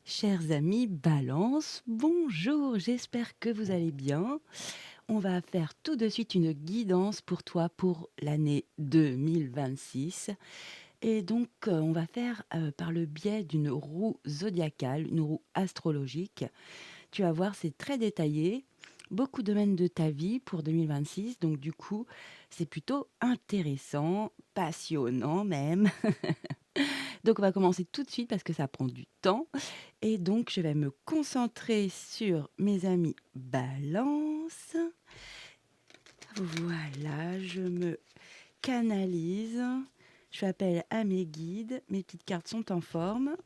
Chers amis Balance, bonjour, j'espère que vous allez bien. On va faire tout de suite une guidance pour toi pour l'année 2026. Et donc, on va faire par le biais d'une roue zodiacale, une roue astrologique. Tu vas voir, c'est très détaillé, beaucoup de domaines de ta vie pour 2026. Donc, du coup, c'est plutôt intéressant, passionnant même. Donc, on va commencer tout de suite parce que ça prend du temps. Et donc, je vais me concentrer sur mes amis balance. Voilà, je me canalise. Je fais appel à mes guides. Mes petites cartes sont en forme.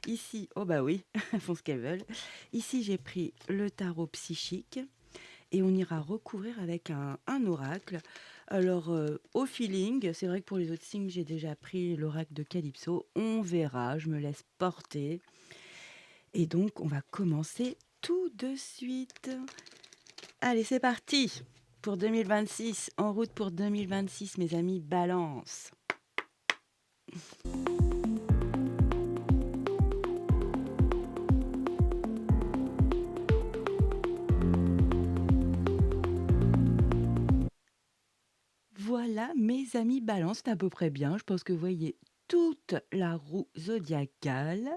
Ici, oh bah oui, elles font ce qu'elles veulent. Ici, j'ai pris le tarot psychique et on ira recouvrir avec un oracle. Alors, au feeling, c'est vrai que pour les autres signes, j'ai déjà pris l'oracle de Calypso. On verra, je me laisse porter. Et donc, on va commencer tout de suite. Allez, c'est parti pour 2026. En route pour 2026, mes amis, balance. Voilà, mes amis, balance, c'est à peu près bien. Je pense que vous voyez toute la roue zodiacale.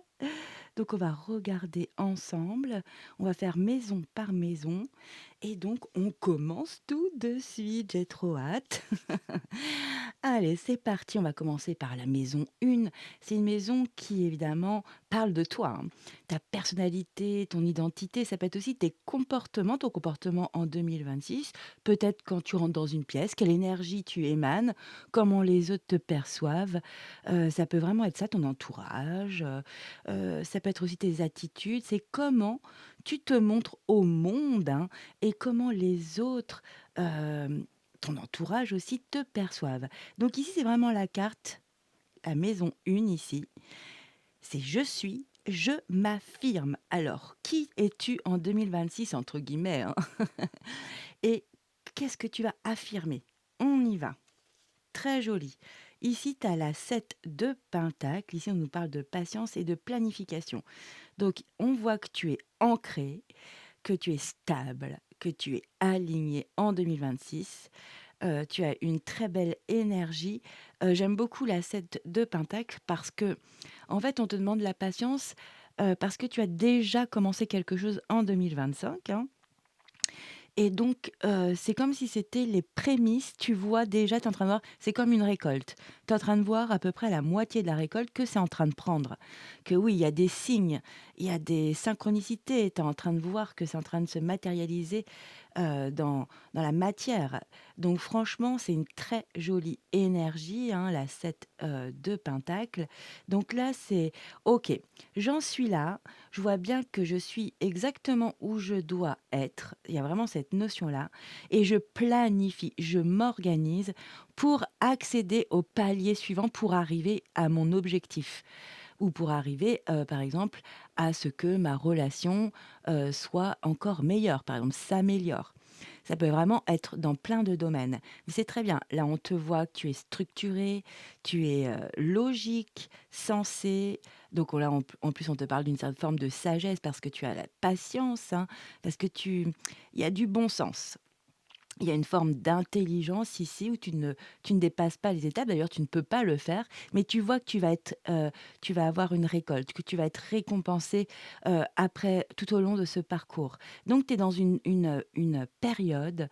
Donc, on va regarder ensemble. On va faire maison par maison. Et donc, on commence tout de suite. J'ai trop hâte. Allez, c'est parti. On va commencer par la maison 1. C'est une maison qui, évidemment, parle de toi, hein. Ta personnalité, ton identité, ça peut être aussi tes comportements, ton comportement en 2026. Peut-être quand tu rentres dans une pièce, quelle énergie tu émanes, comment les autres te perçoivent. Ça peut vraiment être ça, ton entourage. Ça peut être aussi tes attitudes. C'est comment tu te montres au monde, hein, et comment les autres, ton entourage aussi, te perçoivent. Donc ici, c'est vraiment la carte, la maison 1 ici. C'est je suis, je m'affirme. Alors, qui es-tu en 2026, entre guillemets, hein? Et qu'est-ce que tu vas affirmer? On y va. Très joli. Ici, tu as la 7 de Pentacle. Ici, on nous parle de patience et de planification. Donc, on voit que tu es ancré, que tu es stable, que tu es aligné en 2026. Tu as une très belle énergie. J'aime beaucoup la 7 de Pentacle parce que, en fait, on te demande la patience parce que tu as déjà commencé quelque chose en 2025, hein. Et donc, c'est comme si c'était les prémices. Tu vois déjà, tu es en train de voir, c'est comme une récolte. Tu es en train de voir à peu près la moitié de la récolte que c'est en train de prendre. Que oui, il y a des signes, il y a des synchronicités. Tu es en train de voir que c'est en train de se matérialiser dans la matière. Donc franchement, c'est une très jolie énergie, hein, la 7 de Pentacle. Donc là, c'est OK, j'en suis là, je vois bien que je suis exactement où je dois être. Il y a vraiment cette notion-là. Et je planifie, je m'organise pour accéder au palier suivant, pour arriver à mon objectif ou pour arriver, par exemple, à ce que ma relation soit encore meilleure, par exemple, s'améliore. Ça peut vraiment être dans plein de domaines. Mais c'est très bien. Là, on te voit que tu es structuré, tu es logique, sensé. Donc là, en plus, on te parle d'une certaine forme de sagesse parce que tu as la patience, hein, parce que il y a du bon sens. Il y a une forme d'intelligence ici où tu ne dépasses pas les étapes. D'ailleurs, tu ne peux pas le faire, mais tu vois que tu vas avoir une récolte, que tu vas être récompensé après, tout au long de ce parcours. Donc, tu es dans une période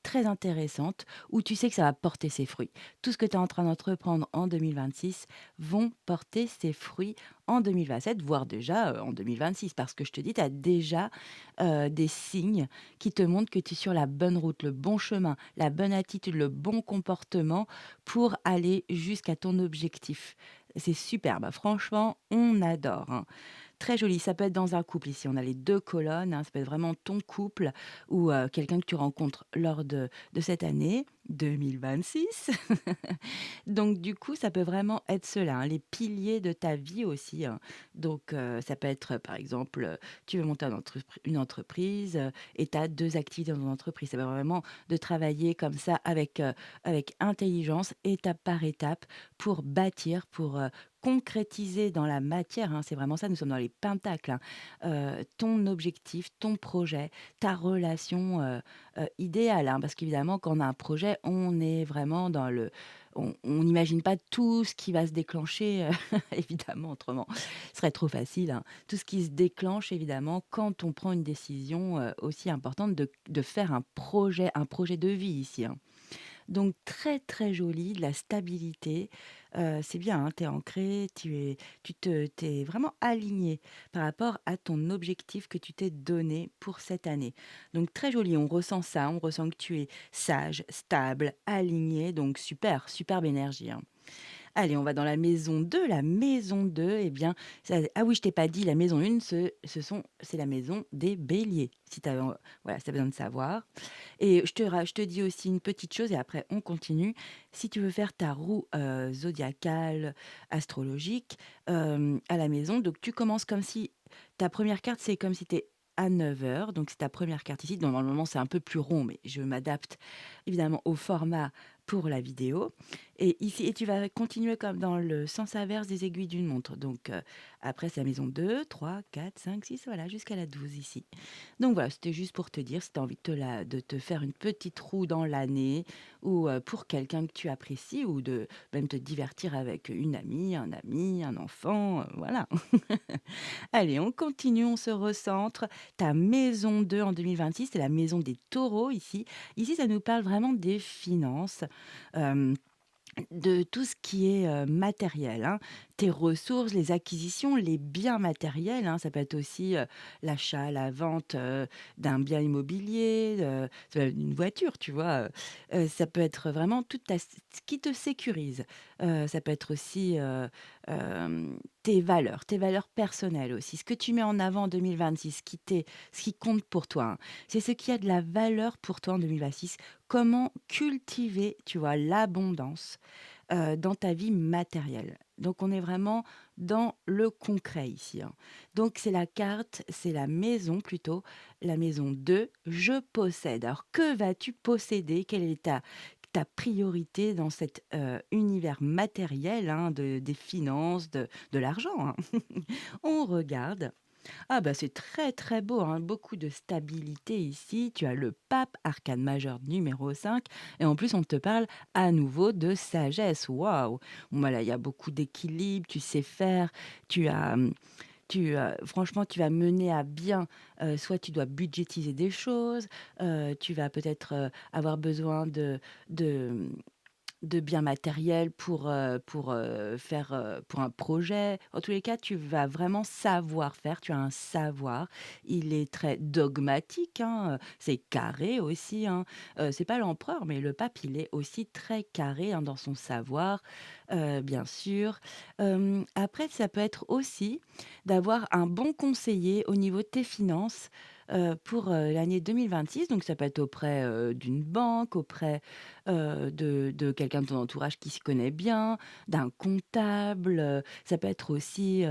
très intéressante où tu sais que ça va porter ses fruits. Tout ce que tu es en train d'entreprendre en 2026 vont porter ses fruits en 2027, voire déjà en 2026, parce que je te dis, tu as déjà des signes qui te montre que tu es sur la bonne route, le bon chemin, la bonne attitude, le bon comportement pour aller jusqu'à ton objectif. C'est superbe, franchement, on adore, hein. Très joli, ça peut être dans un couple ici, on a les 2 colonnes, hein, ça peut être vraiment ton couple ou quelqu'un que tu rencontres lors de cette année 2026. Donc du coup, ça peut vraiment être cela, hein, les piliers de ta vie aussi, hein. Donc ça peut être, par exemple, tu veux monter une entreprise et tu as 2 activités dans ton entreprise. Ça va vraiment de travailler comme ça avec intelligence, étape par étape, pour bâtir, pour concrétiser dans la matière, hein, c'est vraiment ça, nous sommes dans les pentacles, hein, ton objectif, ton projet, ta relation, idéale, hein. Parce qu'évidemment, quand on a un projet, on est vraiment dans le on n'imagine pas tout ce qui va se déclencher, évidemment, autrement, ce serait trop facile, hein. Tout ce qui se déclenche évidemment quand on prend une décision, aussi importante de faire un projet de vie ici, hein. Donc très, très joli, de la stabilité, c'est bien, hein, tu es ancré, tu es vraiment aligné par rapport à ton objectif que tu t'es donné pour cette année. Donc très joli, on ressent ça, on ressent que tu es sage, stable, aligné, donc super, superbe énergie, hein. Allez, on va dans la maison 2. La maison 2, eh bien, ah oui, je t'ai pas dit, la maison 1, c'est la maison des béliers, si tu as, voilà, si tu besoin de savoir. Et je te dis aussi une petite chose et après on continue. Si tu veux faire ta roue, zodiacale, astrologique, à la maison, donc tu commences comme si ta première carte, c'est comme si tu es à 9 heures, donc c'est ta première carte ici. Donc normalement, c'est un peu plus rond, mais je m'adapte évidemment au format pour la vidéo. Et ici et tu vas continuer comme dans le sens inverse des aiguilles d'une montre. Donc, après c'est la maison 2, 3, 4, 5, 6, voilà, jusqu'à la 12 ici. Donc voilà, c'était juste pour te dire, si tu as envie de te faire une petite roue dans l'année ou pour quelqu'un que tu apprécies ou de même te divertir avec une amie, un enfant, voilà. Allez, on continue, on se recentre. Ta maison 2 en 2026, c'est la maison des taureaux ici. Ici, ça nous parle vraiment des finances. euh, de tout ce qui est, matériel, hein. Tes ressources, les acquisitions, les biens matériels, hein. Ça peut être aussi, l'achat, la vente, d'un bien immobilier, ça peut être une voiture, tu vois? Ça peut être vraiment toute ta ce qui te sécurise. Ça peut être aussi, tes valeurs personnelles aussi. Ce que tu mets en avant en 2026, ce qui compte pour toi, hein. C'est ce qui a de la valeur pour toi en 2026. Comment cultiver, tu vois, l'abondance, dans ta vie matérielle. Donc on est vraiment dans le concret ici, hein. Donc c'est la maison plutôt, la maison 2. Je possède. Alors que vas-tu posséder? Quelle est ta priorité dans cet, univers matériel, hein, des finances, de l'argent, hein? On regarde. Ah bah, c'est très, très beau, hein, beaucoup de stabilité ici. Tu as le pape, arcane majeur numéro 5, et en plus on te parle à nouveau de sagesse. Waouh! Bon, voilà, il y a beaucoup d'équilibre, tu sais faire, tu as, franchement, tu vas mener à bien, soit tu dois budgétiser des choses, tu vas peut-être, avoir besoin de, de biens matériels pour un projet. En tous les cas, tu vas vraiment savoir faire, tu as un savoir. Il est très dogmatique, hein, c'est carré aussi, hein. C'est pas l'empereur, mais le pape, il est aussi très carré, hein, dans son savoir, bien sûr. Après, ça peut être aussi d'avoir un bon conseiller au niveau de tes finances, pour, l'année 2026. Donc ça peut être auprès, d'une banque, auprès de quelqu'un de ton entourage qui s'y connaît bien, d'un comptable, ça peut être aussi,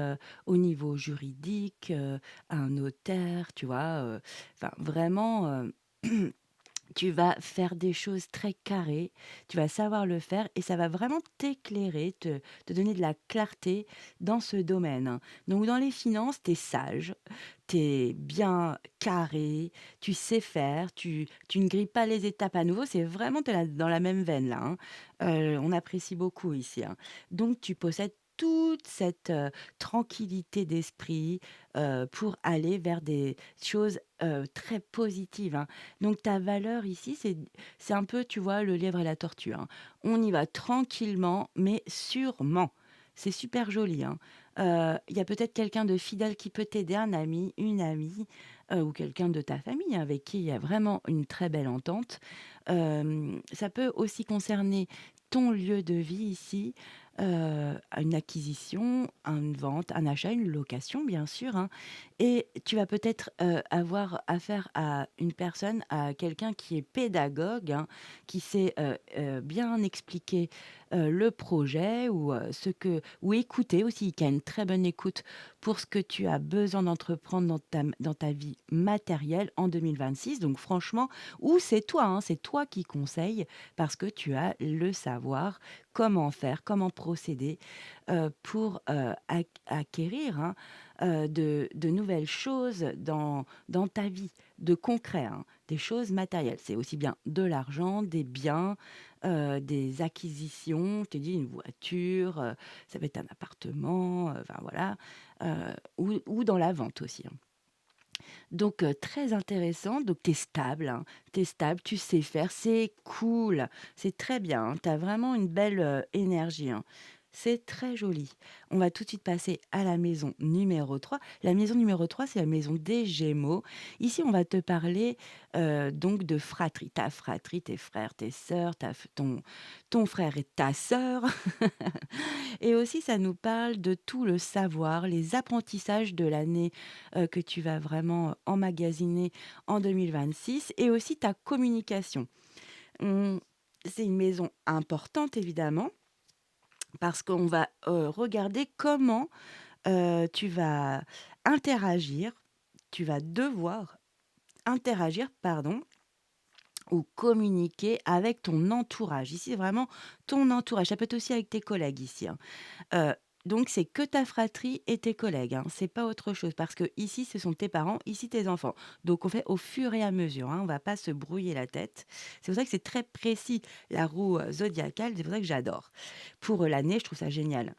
au niveau juridique, un notaire, tu vois? Enfin vraiment, tu vas faire des choses très carrées, tu vas savoir le faire et ça va vraiment t'éclairer, te donner de la clarté dans ce domaine, hein. Donc dans les finances, tu es sage, tu es bien carré, tu sais faire, tu ne grilles pas les étapes à nouveau, c'est vraiment tu dans la même veine là, hein. On apprécie beaucoup ici, hein. Donc tu possèdes toute cette, tranquillité d'esprit, pour aller vers des choses, très positives, hein. Donc ta valeur ici, c'est un peu, tu vois, le lièvre et la tortue, hein. On y va tranquillement, mais sûrement. C'est super joli, hein. Il y a peut-être quelqu'un de fidèle qui peut t'aider, un ami, une amie, ou quelqu'un de ta famille avec qui il y a vraiment une très belle entente. Ça peut aussi concerner ton lieu de vie ici, une acquisition, une vente, un achat, une location bien sûr, hein. Et tu vas peut-être, avoir affaire à une personne, à quelqu'un qui est pédagogue, hein, qui sait, bien expliquer, le projet ou écouter aussi, qui a une très bonne écoute pour ce que tu as besoin d'entreprendre dans ta vie matérielle en 2026. Donc franchement, ou c'est toi, hein, c'est toi qui conseille parce que tu as le savoir, comment faire, comment procéder, pour, acquérir, hein, de nouvelles choses dans ta vie, de concret, hein, des choses matérielles. C'est aussi bien de l'argent, des biens, des acquisitions, je t'ai dit une voiture, ça peut être un appartement, enfin voilà, ou dans la vente aussi, hein. Donc très intéressant, donc tu es stable, hein, tu stable, tu sais faire, c'est cool, c'est très bien, hein, tu as vraiment une belle, énergie, hein. C'est très joli. On va tout de suite passer à la maison numéro 3. La maison numéro 3, c'est la maison des Gémeaux. Ici, on va te parler, donc de fratrie. Ta fratrie, tes frères, tes sœurs, ta f ton frère et ta sœur. Et aussi, ça nous parle de tout le savoir, les apprentissages de l'année, que tu vas vraiment emmagasiner en 2026 et aussi ta communication. On C'est une maison importante évidemment parce qu'on va, regarder comment, tu vas interagir, tu vas devoir interagir, pardon, ou communiquer avec ton entourage. Ici, c'est vraiment ton entourage. Ça peut être aussi avec tes collègues ici, hein. Heu, donc c'est que ta fratrie et tes collègues, hein, c'est pas autre chose parce que ici ce sont tes parents, ici tes enfants. Donc on fait au fur et à mesure, hein, on va pas se brouiller la tête. C'est pour ça que c'est très précis la roue, zodiacale, c'est pour ça que j'adore. Pour, l'année, je trouve ça génial.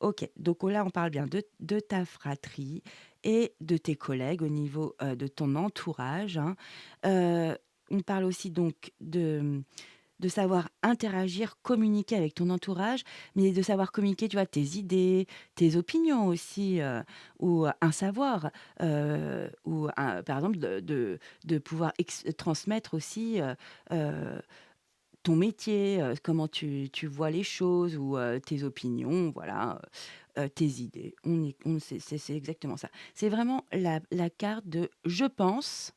OK, donc là on parle bien de ta fratrie et de tes collègues au niveau, de ton entourage, hein. Heu, on parle aussi donc de savoir interagir, communiquer avec ton entourage, mais de savoir communiquer, tu vois, tes idées, tes opinions aussi, ou un savoir, ou par exemple de pouvoir transmettre aussi, ton métier, comment tu vois les choses ou tes opinions, voilà, tes idées. C'est exactement ça. C'est vraiment la carte de: «Je pense,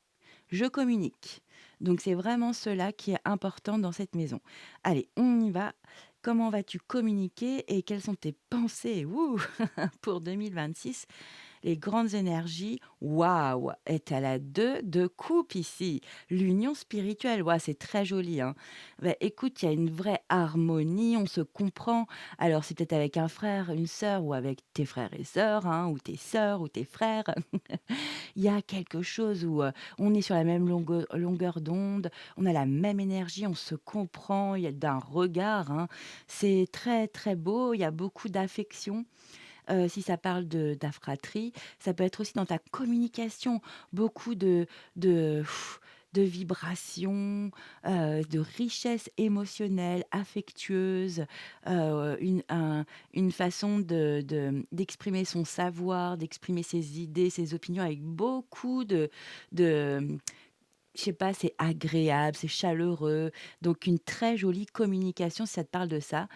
je communique». Donc c'est vraiment cela qui est important dans cette maison. Allez, on y va. Comment vas-tu communiquer et quelles sont tes pensées, pour 2026? Les grandes énergies, waouh, est à la 2 de coupe ici. L'union spirituelle, waouh, c'est très joli, hein. Bah, écoute, il y a une vraie harmonie, on se comprend. Alors, c'est peut-être avec un frère, une sœur ou avec tes frères et sœurs, hein, ou tes sœurs ou tes frères. Il y a quelque chose où on est sur la même longueur d'onde, on a la même énergie, on se comprend, il y a d'un regard, hein. C'est très, très beau, il y a beaucoup d'affection. Si ça parle de ta fratrie, ça peut être aussi dans ta communication, beaucoup de de vibrations, de richesse émotionnelle, affectueuse, une façon d'exprimer son savoir, d'exprimer ses idées, ses opinions avec beaucoup de, je sais pas, c'est agréable, c'est chaleureux, donc une très jolie communication si ça te parle de ça.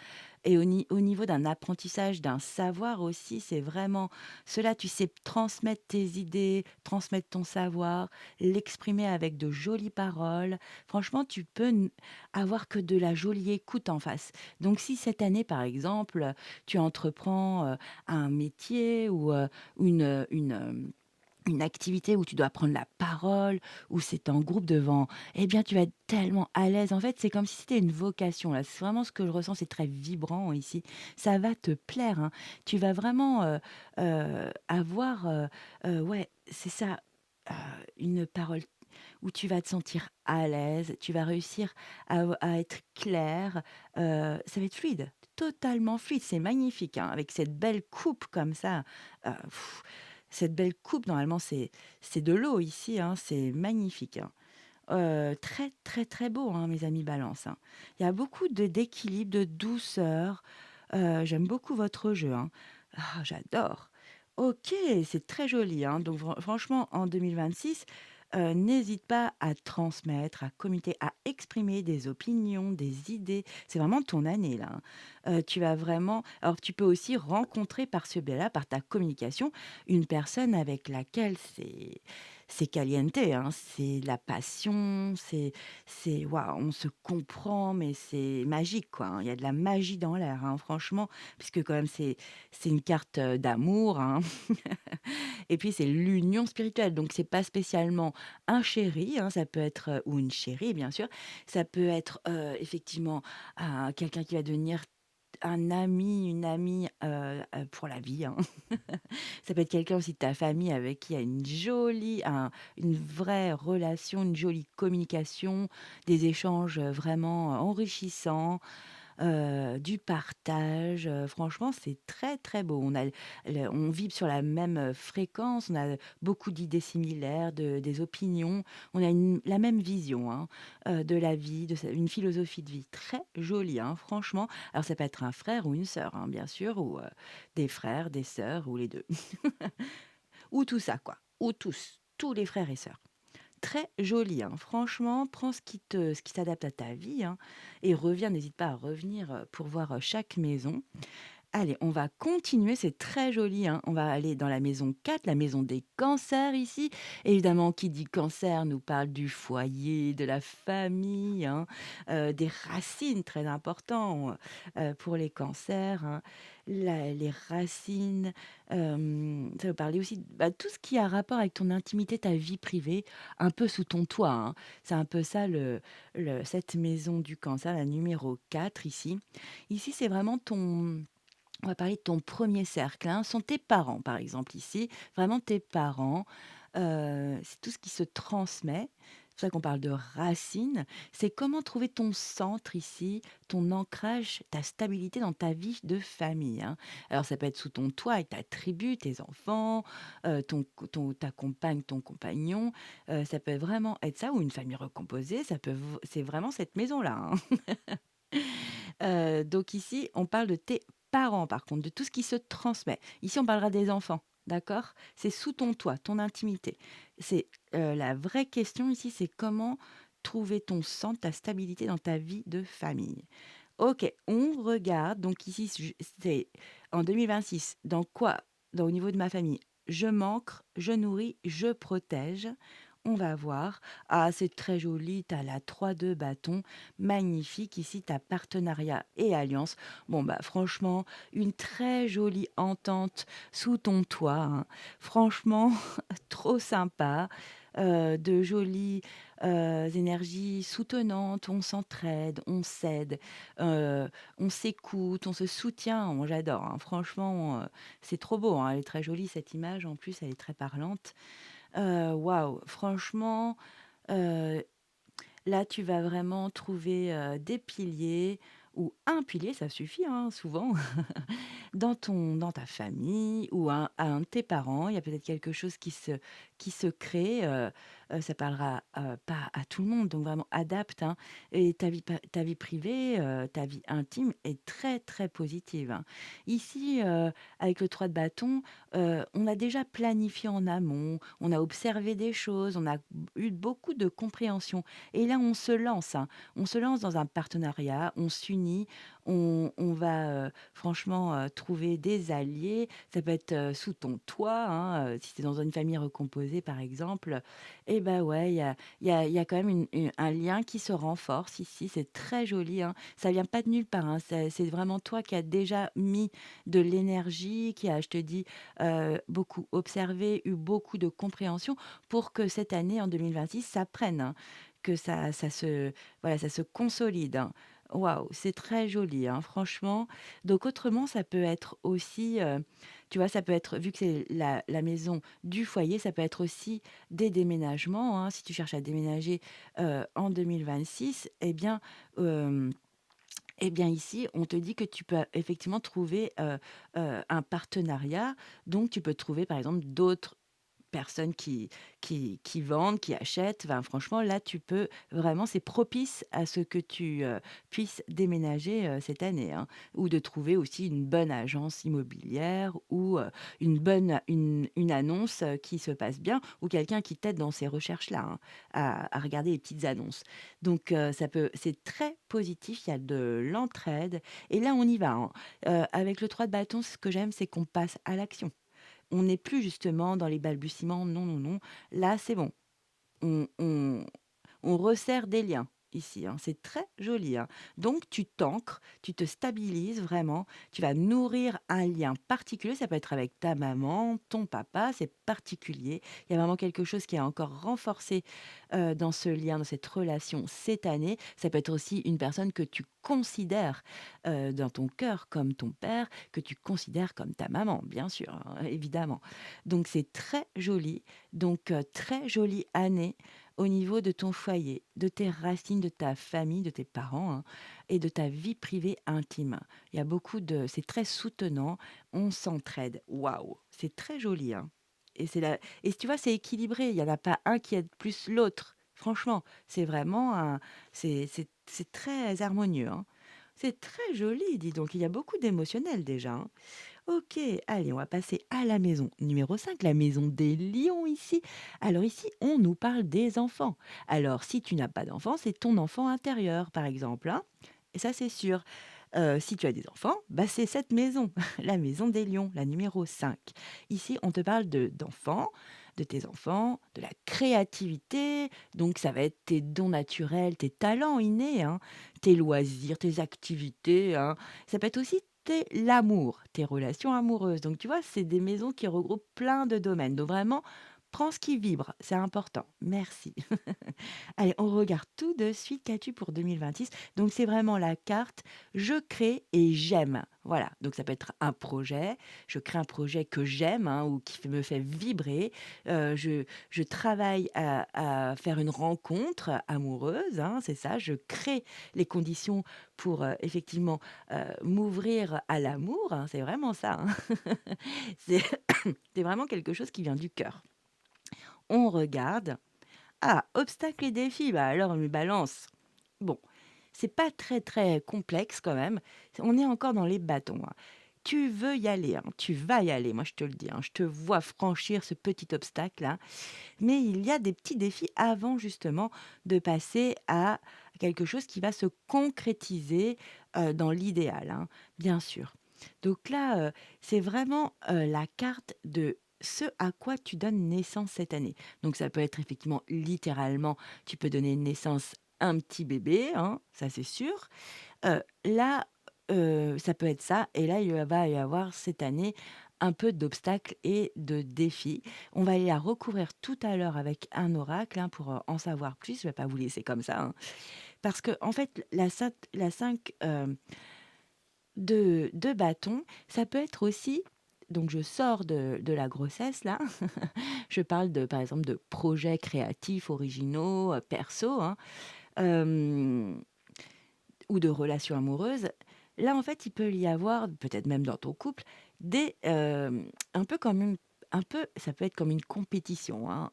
Et au niveau d'un apprentissage, d'un savoir aussi, c'est vraiment cela, tu sais transmettre tes idées, transmettre ton savoir, l'exprimer avec de jolies paroles. Franchement, tu peux avoir que de la jolie écoute en face. Donc si cette année, par exemple, tu entreprends un métier ou une activité où tu dois prendre la parole, où c'est en groupe devant, eh bien, tu vas être tellement à l'aise. En fait, c'est comme si c'était une vocation, là. C'est vraiment ce que je ressens, c'est très vibrant ici. Ça va te plaire, hein. Tu vas vraiment, avoir, ouais, c'est ça, heu, une parole où tu vas te sentir à l'aise, tu vas réussir à être clair, ça va être fluide, totalement fluide. C'est magnifique, hein, avec cette belle coupe comme ça, heu, cette belle coupe normalement c'est de l'eau ici, hein, c'est magnifique, hein. Très, très, très beau, hein, mes amis Balance, hein. Il y a beaucoup d'équilibre, de douceur, j'aime beaucoup votre jeu, hein. Ah, j'adore. OK, c'est très joli, hein, donc franchement en 2026, n'hésite pas à transmettre, à communiquer, à exprimer des opinions, des idées. C'est vraiment ton année là, hein. Tu vas vraiment alors tu peux aussi rencontrer par ce biais-là, par ta communication, une personne avec laquelle c'est caliente, hein, c'est la passion, c'est waouh, on se comprend, mais c'est magique quoi, hein. Il y a de la magie dans l'air, hein, franchement, puisque quand même c'est une carte, d'amour, hein. Et puis c'est l'union spirituelle, donc c'est pas spécialement un chéri, hein, ça peut être, ou une chérie bien sûr, ça peut être, effectivement, quelqu'un qui va devenir un ami, une amie, pour la vie, hein. Ça peut être quelqu'un aussi de ta famille avec qui il y a une vraie relation, une jolie communication, des échanges, vraiment enrichissants. Du partage, franchement, c'est très, très beau. On vibre sur la même, fréquence, on a beaucoup d'idées similaires, des opinions, on a la même vision, hein, de la vie, une philosophie de vie très jolie, hein, franchement. Alors ça peut être un frère ou une sœur, hein, bien sûr, ou, des frères, des sœurs ou les 2, ou tout ça quoi, ou tous les frères et sœurs. Très joli, hein. Franchement, prends ce qui s'adapte à ta vie, hein, et reviens, n'hésite pas à revenir, pour voir, chaque maison. Allez, on va continuer, c'est très joli, hein. On va aller dans la maison 4, la maison des cancers ici. Évidemment, qui dit cancer nous parle du foyer, de la famille, hein, des racines très importants, pour les cancers, hein. Les racines, ça veut parler aussi, bah, tout ce qui a rapport avec ton intimité, ta vie privée, un peu sous ton toit, hein. C'est un peu ça cette maison du cancer, la numéro 4 ici. Ici, c'est vraiment ton on va parler de ton premier cercle, hein. Sont tes parents, par exemple, ici, vraiment tes parents, c'est tout ce qui se transmet. C'est pour ça qu'on parle de racines. C'est comment trouver ton centre ici, ton ancrage, ta stabilité dans ta vie de famille, hein. Alors ça peut être sous ton toit avec ta tribu, tes enfants, ta compagne, ton compagnon, ça peut vraiment être ça ou une famille recomposée, ça peut v c'est vraiment cette maison-là, hein. Donc ici, on parle de tes parents par contre, de tout ce qui se transmet. Ici, on parlera des enfants, d'accord? C'est sous ton toit, ton intimité. C'est, la vraie question ici, c'est comment trouver ton centre, ta stabilité dans ta vie de famille. OK, on regarde donc ici, c'est en 2026, au niveau de ma famille, je m'ancre, je nourris, je protège. On va voir. Ah, c'est très joli, tu as la 3-2 bâton, magnifique. Ici, tu as partenariat et alliance. Bon, bah, franchement, une très jolie entente sous ton toit, hein. Franchement, trop sympa. De jolies énergies soutenantes, on s'entraide, on s'aide, heu, on s'écoute, on se soutient. Moi, j'adore, hein. Franchement, c'est trop beau, hein. Elle est très jolie cette image, en plus, elle est très parlante. Waouh, franchement, heu, là, tu vas vraiment trouver, des piliers ou un pilier, ça suffit, hein, souvent, dans ta famille ou à un de tes parents. Il y a peut-être quelque chose qui se crée, ça parlera, pas à tout le monde, donc vraiment adapte, hein, et ta vie privée, ta vie intime est très, très positive, hein. Ici, avec le 3 de bâton, on a déjà planifié en amont, on a observé des choses, on a eu beaucoup de compréhension et là, on se lance, hein. On se lance dans un partenariat, on s'unit, on va, franchement, trouver des alliés. Ça peut être, sous ton toit, hein, si tu es dans une famille recomposée, par exemple. Et bah, ouais, il y a quand même un lien qui se renforce ici. C'est très joli, hein. Ça vient pas de nulle part, hein. C'est vraiment toi qui as déjà mis de l'énergie, qui a, je te dis, beaucoup observé, eu beaucoup de compréhension pour que cette année, en 2026, ça prenne, hein, que ça se voilà, ça se consolide, hein. Waouh, c'est très joli, hein, franchement. Donc autrement, ça peut être aussi, tu vois, ça peut être vu que c'est la maison du foyer, ça peut être aussi des déménagements, hein. Si tu cherches à déménager, en 2026, eh bien ici, on te dit que tu peux effectivement trouver, un partenariat. Donc tu peux trouver par exemple d'autres personnes qui vendent, qui achètent. Enfin, franchement, là, tu peux vraiment c'est propice à ce que tu, puisses déménager, cette année, hein. Ou de trouver aussi une bonne agence immobilière ou, une annonce, qui se passe bien ou quelqu'un qui t'aide dans ces recherches-là, hein, à regarder les petites annonces. Donc, c'est très positif, il y a de l'entraide et là, on y va, hein. Avec le 3 de bâton, ce que j'aime, c'est qu'on passe à l'action. On n'est plus justement dans les balbutiements, non, non, non. Là, c'est bon. On on on resserre des liens ici, hein. C'est très joli, hein. Donc tu t'ancres, tu te stabilises vraiment, tu vas nourrir un lien particulier. Ça peut être avec ta maman, ton papa, c'est particulier. Il y a vraiment quelque chose qui est encore renforcé, dans ce lien, dans cette relation cette année. Ça peut être aussi une personne que tu considères, dans ton cœur comme ton père, que tu considères comme ta maman, bien sûr, hein, évidemment. Donc c'est très joli. Donc, très jolie année au niveau de ton foyer, de tes racines, de ta famille, de tes parents, hein, et de ta vie privée intime. Il y a beaucoup de c'est très soutenant, on s'entraide. Waouh! C'est très joli, hein, et tu vois, c'est équilibré, il y en a pas un qui aide plus l'autre. Franchement, c'est vraiment un c'est très harmonieux, hein. C'est très joli, dis donc, il y a beaucoup d'émotionnel déjà, hein. OK, allez, on va passer à la maison numéro 5, la maison des lions ici. Alors ici, on nous parle des enfants. Alors si tu n'as pas d'enfant, c'est ton enfant intérieur, par exemple, hein, et ça, c'est sûr. Si tu as des enfants, bah, c'est cette maison, la maison des lions, la numéro 5. Ici, on te parle d'enfants, de tes enfants, de la créativité, donc ça va être tes dons naturels, tes talents innés, hein, tes loisirs, tes activités, hein. Ça peut être aussi l'amour, tes relations amoureuses. Donc tu vois, c'est des maisons qui regroupent plein de domaines. Donc vraiment, prends ce qui vibre, c'est important. Merci. Allez, on regarde tout de suite. Qu'as-tu pour 2026? Donc, c'est vraiment la carte je crée et j'aime. Voilà. Donc, ça peut être un projet. Je crée un projet que j'aime, hein, ou me fait vibrer. Je travaille à faire une rencontre amoureuse, hein, c'est ça. Je crée les conditions pour effectivement m'ouvrir à l'amour, hein, c'est vraiment ça, hein. C'est c'est vraiment quelque chose qui vient du cœur. On regarde. Ah, obstacles et défis, bah alors une balance. Bon, c'est pas très très complexe quand même. On est encore dans les bâtons, hein. Tu veux y aller, hein, tu vas y aller, moi je te le dis, hein. Je te vois franchir ce petit obstacle-là. Mais il y a des petits défis avant justement de passer à quelque chose qui va se concrétiser dans l'idéal, hein, bien sûr. Donc là, c'est vraiment la carte de ce à quoi tu donnes naissance cette année. Donc ça peut être effectivement littéralement, tu peux donner naissance à un petit bébé, hein, ça c'est sûr. Là, ça peut être ça et là, va y avoir cette année un peu d'obstacles et de défis. On va aller la recouvrir tout à l'heure avec un oracle, hein, pour, en savoir plus. Je vais pas vous laisser comme ça, hein. Parce que en fait, la 5 de bâton, ça peut être aussi donc je sors de la grossesse là, je parle de par exemple de projets créatifs, originaux, perso, hein, hem ou de relations amoureuses, là, en fait, il peut y avoir, peut-être même dans ton couple, un peu comme une un peu ça peut être comme une compétition, hein,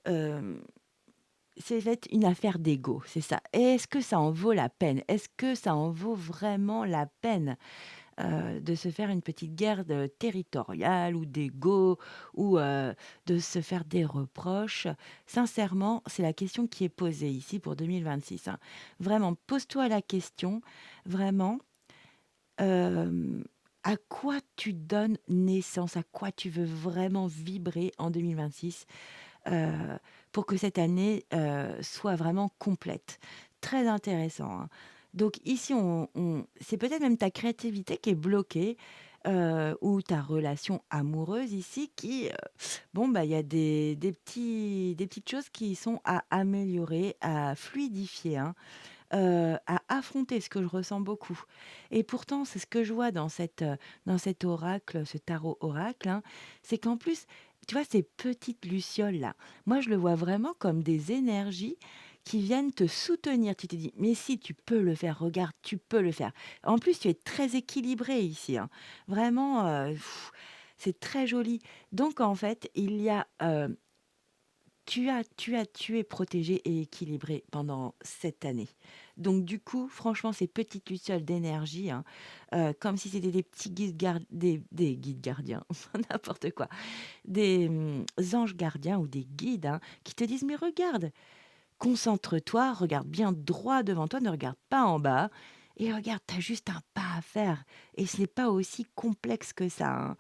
hem, c'est va être une affaire d'ego, c'est ça. Est-ce que ça en vaut la peine? Est-ce que ça en vaut vraiment la peine, de se faire une petite guerre de territoriale ou d'ego ou, de se faire des reproches? Sincèrement, c'est la question qui est posée ici pour 2026, hein. Vraiment, pose-toi la question, vraiment, hem, à quoi tu donnes naissance? À quoi tu veux vraiment vibrer en 2026? Heu, pour que cette année, soit vraiment complète. Très intéressant, hein. Donc ici, on c'est peut-être même ta créativité qui est bloquée, ou ta relation amoureuse ici qui, bon, bah, il y a des petites choses qui sont à améliorer, à fluidifier, hein, à affronter, ce que je ressens beaucoup et pourtant, c'est ce que je vois dans cet oracle, ce tarot oracle, hein, c'est qu'en plus, tu vois, ces petites lucioles-là, moi, je le vois vraiment comme des énergies qui viennent te soutenir. Tu te dis: «Mais si, tu peux le faire, regarde, tu peux le faire». En plus, tu es très équilibré ici, hein. Vraiment, C'est très joli. Donc en fait, il y a, tu es protégé et équilibré pendant cette année. Donc du coup, franchement, ces petites lucioles d'énergie, hein, comme si c'était des petits des guides gardiens, n'importe quoi, des, anges gardiens ou des guides, hein, qui te disent: «Mais regarde, concentre-toi, regarde bien droit devant toi, ne regarde pas en bas et regarde, tu as juste un pas à faire et ce n'est pas aussi complexe que ça, hein».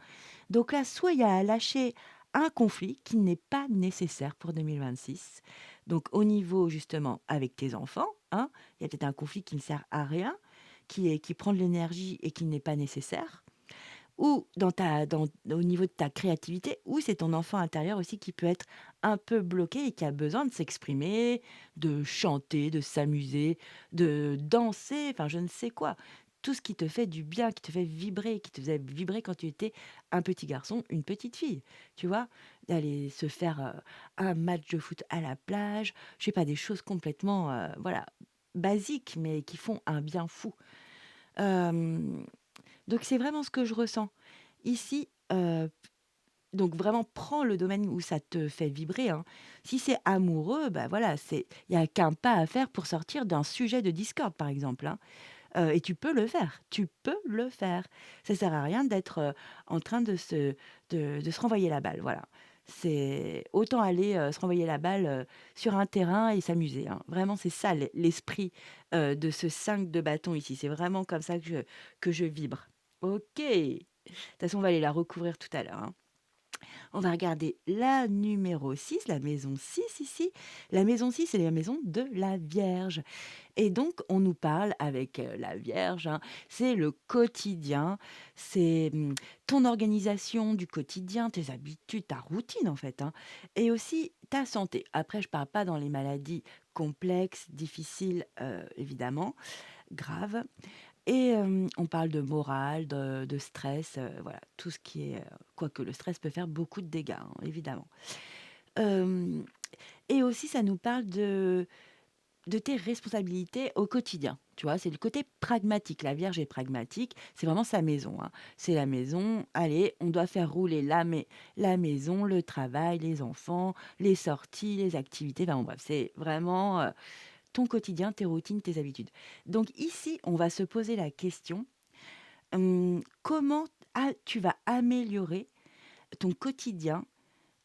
Donc là, soit il y a à lâcher un conflit qui n'est pas nécessaire pour 2026. Donc au niveau justement avec tes enfants, hein, il y a peut-être un conflit qui ne sert à rien, qui prend de l'énergie et qui n'est pas nécessaire. Ou au niveau de ta créativité, ou c'est ton enfant intérieur aussi qui peut être un peu bloqué et qui a besoin de s'exprimer, de chanter, de s'amuser, de danser, enfin je ne sais quoi. Tout ce qui te fait du bien, qui te fait vibrer, qui te faisait vibrer quand tu étais un petit garçon, une petite fille, tu vois? D'aller se faire, un match de foot à la plage, je sais pas, des choses complètement, voilà, basiques, mais qui font un bien fou. Hem donc c'est vraiment ce que je ressens. Ici, donc vraiment prends le domaine où ça te fait vibrer, hein. Si c'est amoureux, bah, voilà, il y a qu'un pas à faire pour sortir d'un sujet de discorde, par exemple, hein. Et tu peux le faire. Ça sert à rien d'être, en train de se renvoyer la balle, voilà. C'est autant aller, se renvoyer la balle, sur un terrain et s'amuser, hein. Vraiment, c'est ça l'esprit, de ce 5 de bâton ici. C'est vraiment comme ça que je vibre. OK. De toute façon, on va aller la recouvrir tout à l'heure, hein. On va regarder la numéro 6, la maison 6 ici. La maison 6, c'est la maison de la Vierge. Et donc, on nous parle avec, la Vierge, hein, c'est le quotidien, c'est, ton organisation du quotidien, tes habitudes, ta routine, en fait, hein, et aussi ta santé. Après, je parle pas dans les maladies complexes, difficiles, évidemment, graves, et on parle de morale, de stress, voilà, tout ce qui est, quoique le stress peut faire beaucoup de dégâts, hein, évidemment. Hem Et aussi ça nous parle de tes responsabilités au quotidien, tu vois? C'est le côté pragmatique. La Vierge est pragmatique, c'est vraiment sa maison, hein. C'est la maison, allez, on doit faire rouler la maison, le travail, les enfants, les sorties, les activités, enfin bon bref, c'est vraiment, ton quotidien, tes routines, tes habitudes. Donc ici, on va se poser la question, comment tu vas améliorer ton quotidien,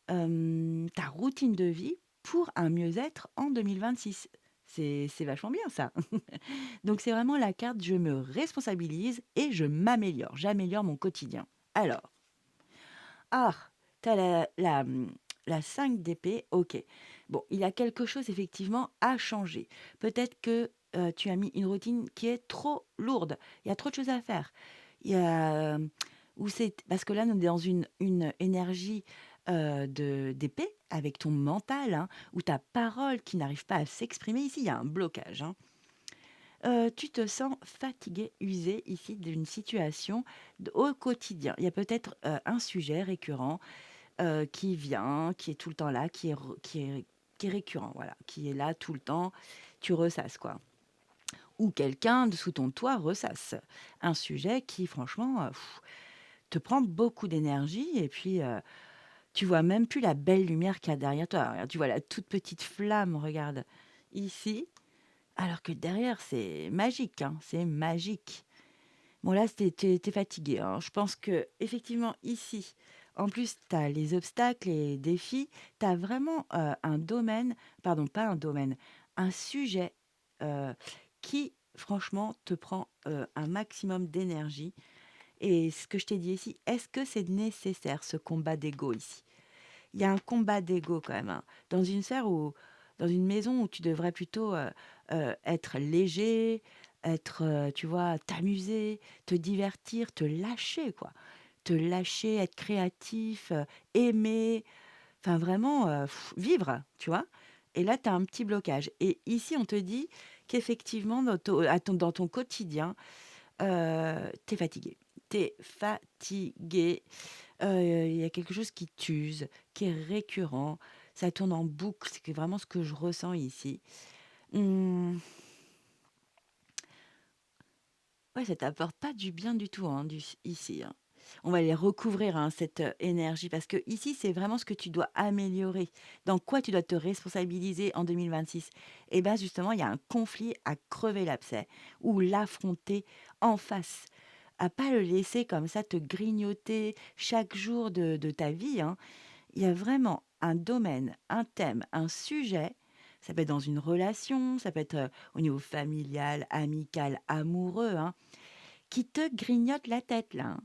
ta routine de vie pour un mieux-être en 2026. C'est vachement bien ça. Donc c'est vraiment la carte je me responsabilise et je m'améliore. J'améliore mon quotidien. Alors, ah, tu as la 5 d'épée, OK. Bon, il y a quelque chose effectivement à changer. Peut-être que, tu as mis une routine qui est trop lourde. Il y a trop de choses à faire. Il y a, ou c'est parce que là, on est dans une énergie, d'épée avec ton mental, hein, ou ta parole qui n'arrive pas à s'exprimer. Ici, il y a un blocage, hein. Tu te sens fatigué, usé ici d'une situation au quotidien. Il y a peut-être, un sujet récurrent, qui vient, qui est tout le temps là, qui est récurrent, voilà, qui est là tout le temps. Tu ressasses, quoi. Ou quelqu'un sous ton toit ressasse. Un sujet qui franchement, te prend beaucoup d'énergie et puis, tu vois même plus la belle lumière qu'il y a derrière toi. Regarde, tu vois la toute petite flamme, regarde, ici, alors que derrière c'est magique, hein, c'est magique. Bon là, tu fatigué, hein. Je pense que effectivement ici, en plus, tu as les obstacles, les défis, tu as vraiment, un domaine, pardon, pas un domaine, un sujet, heu, qui franchement te prend, un maximum d'énergie, et ce que je t'ai dit ici, est-ce que c'est nécessaire ce combat d'ego ici? Il y a un combat d'ego quand même, hein, dans une sphère où dans une maison où tu devrais plutôt, être léger, être, tu vois, t'amuser, te divertir, te lâcher quoi. Te lâcher, être créatif, aimer, enfin vraiment, vivre, tu vois? Et là, tu as un petit blocage et ici, on te dit qu'effectivement dans ton quotidien, tu es fatigué. Tu es fatigué. Il y a quelque chose qui t'use, qui est récurrent, ça tourne en boucle, c'est vraiment ce que je ressens ici. Mmh, ouais, ça t'apporte pas du bien du tout, hein, ici, hein. On va les recouvrir, hein, cette, énergie parce que ici, c'est vraiment ce que tu dois améliorer. Dans quoi tu dois te responsabiliser en 2026? Et ben, justement, il y a un conflit à crever l'abcès ou l'affronter en face. À pas le laisser comme ça te grignoter chaque jour de ta vie, hein. Il y a vraiment un domaine, un thème, un sujet, ça peut être dans une relation, ça peut être, au niveau familial, amical, amoureux, hein, qui te grignote la tête là, hein.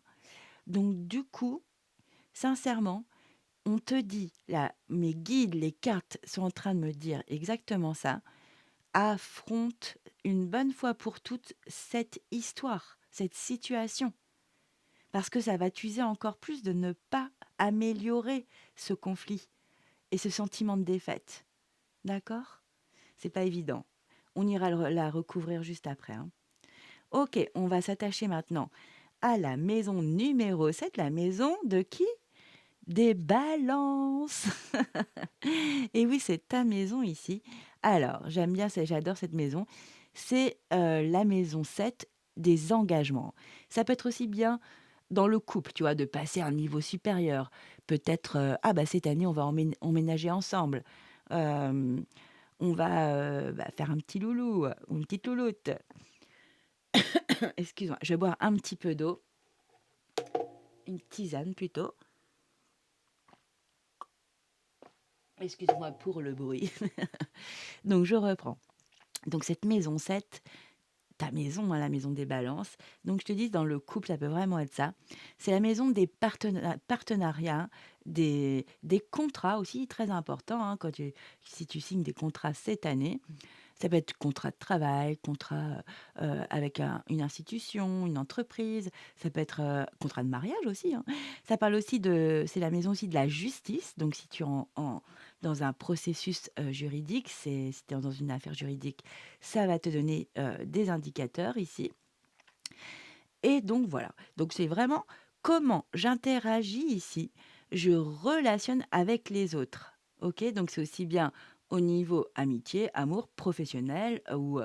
Donc du coup, sincèrement, on te dit là, mes guides, les cartes sont en train de me dire exactement ça. Affronte une bonne fois pour toutes cette histoire, cette situation, parce que ça va t'user encore plus de ne pas améliorer ce conflit et ce sentiment de défaite. D'accord? C'est pas évident. On ira la recouvrir juste après, hein. Ok, on va s'attacher maintenant à la maison numéro 7, la maison de qui? Des balances. Et oui, c'est ta maison ici. Alors, j'aime bien, j'adore cette maison. C'est la maison 7 des engagements. Ça peut être aussi bien dans le couple, tu vois, de passer à un niveau supérieur. Peut-être, ah bah cette année, on va emménager ensemble. Euh, on va bah, faire un petit loulou ou une petite louloute. Excuse-moi, je vais boire un petit peu d'eau, une tisane plutôt. Excuse-moi pour le bruit. Donc, je reprends. Donc, cette maison 7, ta maison, hein, la maison des balances. Donc, je te dis, dans le couple, ça peut vraiment être ça. C'est la maison des partenariats, des contrats aussi, très importants, hein, si tu signes des contrats cette année. Ça peut être contrat de travail, contrat, avec une institution, une entreprise. Ça peut être, contrat de mariage aussi, hein. Ça parle aussi c'est la maison aussi de la justice. Donc si tu es dans un processus, juridique, si tu es dans une affaire juridique, ça va te donner, des indicateurs ici. Et donc voilà. Donc c'est vraiment comment j'interagis ici, je relationne avec les autres. OK? Donc c'est aussi bien au niveau amitié, amour, professionnel ou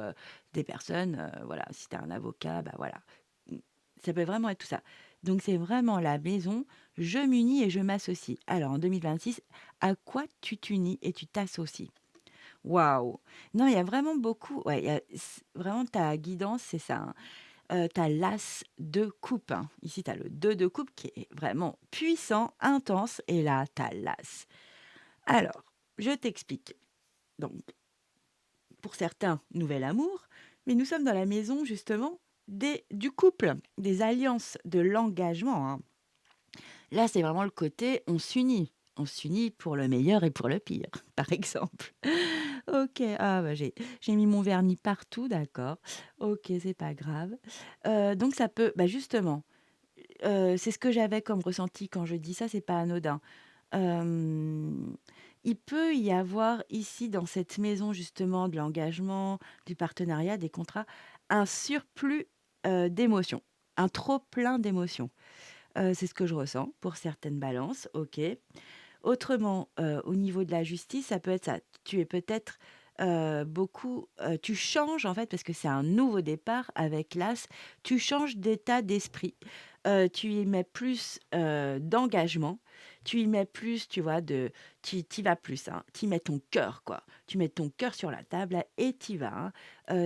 des personnes, voilà, si tu as un avocat, bah voilà. Mmh, ça peut vraiment être tout ça. Donc c'est vraiment la maison, je m'unis et je m'associe. Alors en 2026, à quoi tu t'unis et tu t'associes? Waouh! Non, il y a vraiment beaucoup, ouais, vraiment ta guidance, c'est ça, hein. Tu as l'as de coupe, hein. Ici, tu as le 2 de coupe qui est vraiment puissant, intense et là, tu as l'as. Alors, je t'explique. Donc, pour certains, nouvel amour, mais nous sommes dans la maison justement du couple, des alliances, de l'engagement, hein. Là, c'est vraiment le côté on s'unit. On s'unit pour le meilleur et pour le pire, par exemple. OK, ah bah, j'ai mis mon vernis partout, d'accord. OK, c'est pas grave. Donc ça peut bah, justement, c'est ce que j'avais comme ressenti quand je dis ça, c'est pas anodin. Hem, il peut y avoir ici, dans cette maison justement de l'engagement, du partenariat, des contrats, un surplus, d'émotions, un trop plein d'émotions. C'est ce que je ressens pour certaines balances, OK. Autrement, au niveau de la justice, ça peut être ça. Tu es peut-être, beaucoup, tu changes en fait parce que c'est un nouveau départ avec l'As, tu changes d'état d'esprit. Tu y mets plus, d'engagement, tu y mets plus, tu vois, tu y vas plus, hein, tu y mets ton cœur, quoi. Tu mets ton cœur sur la table et tu y vas, hein.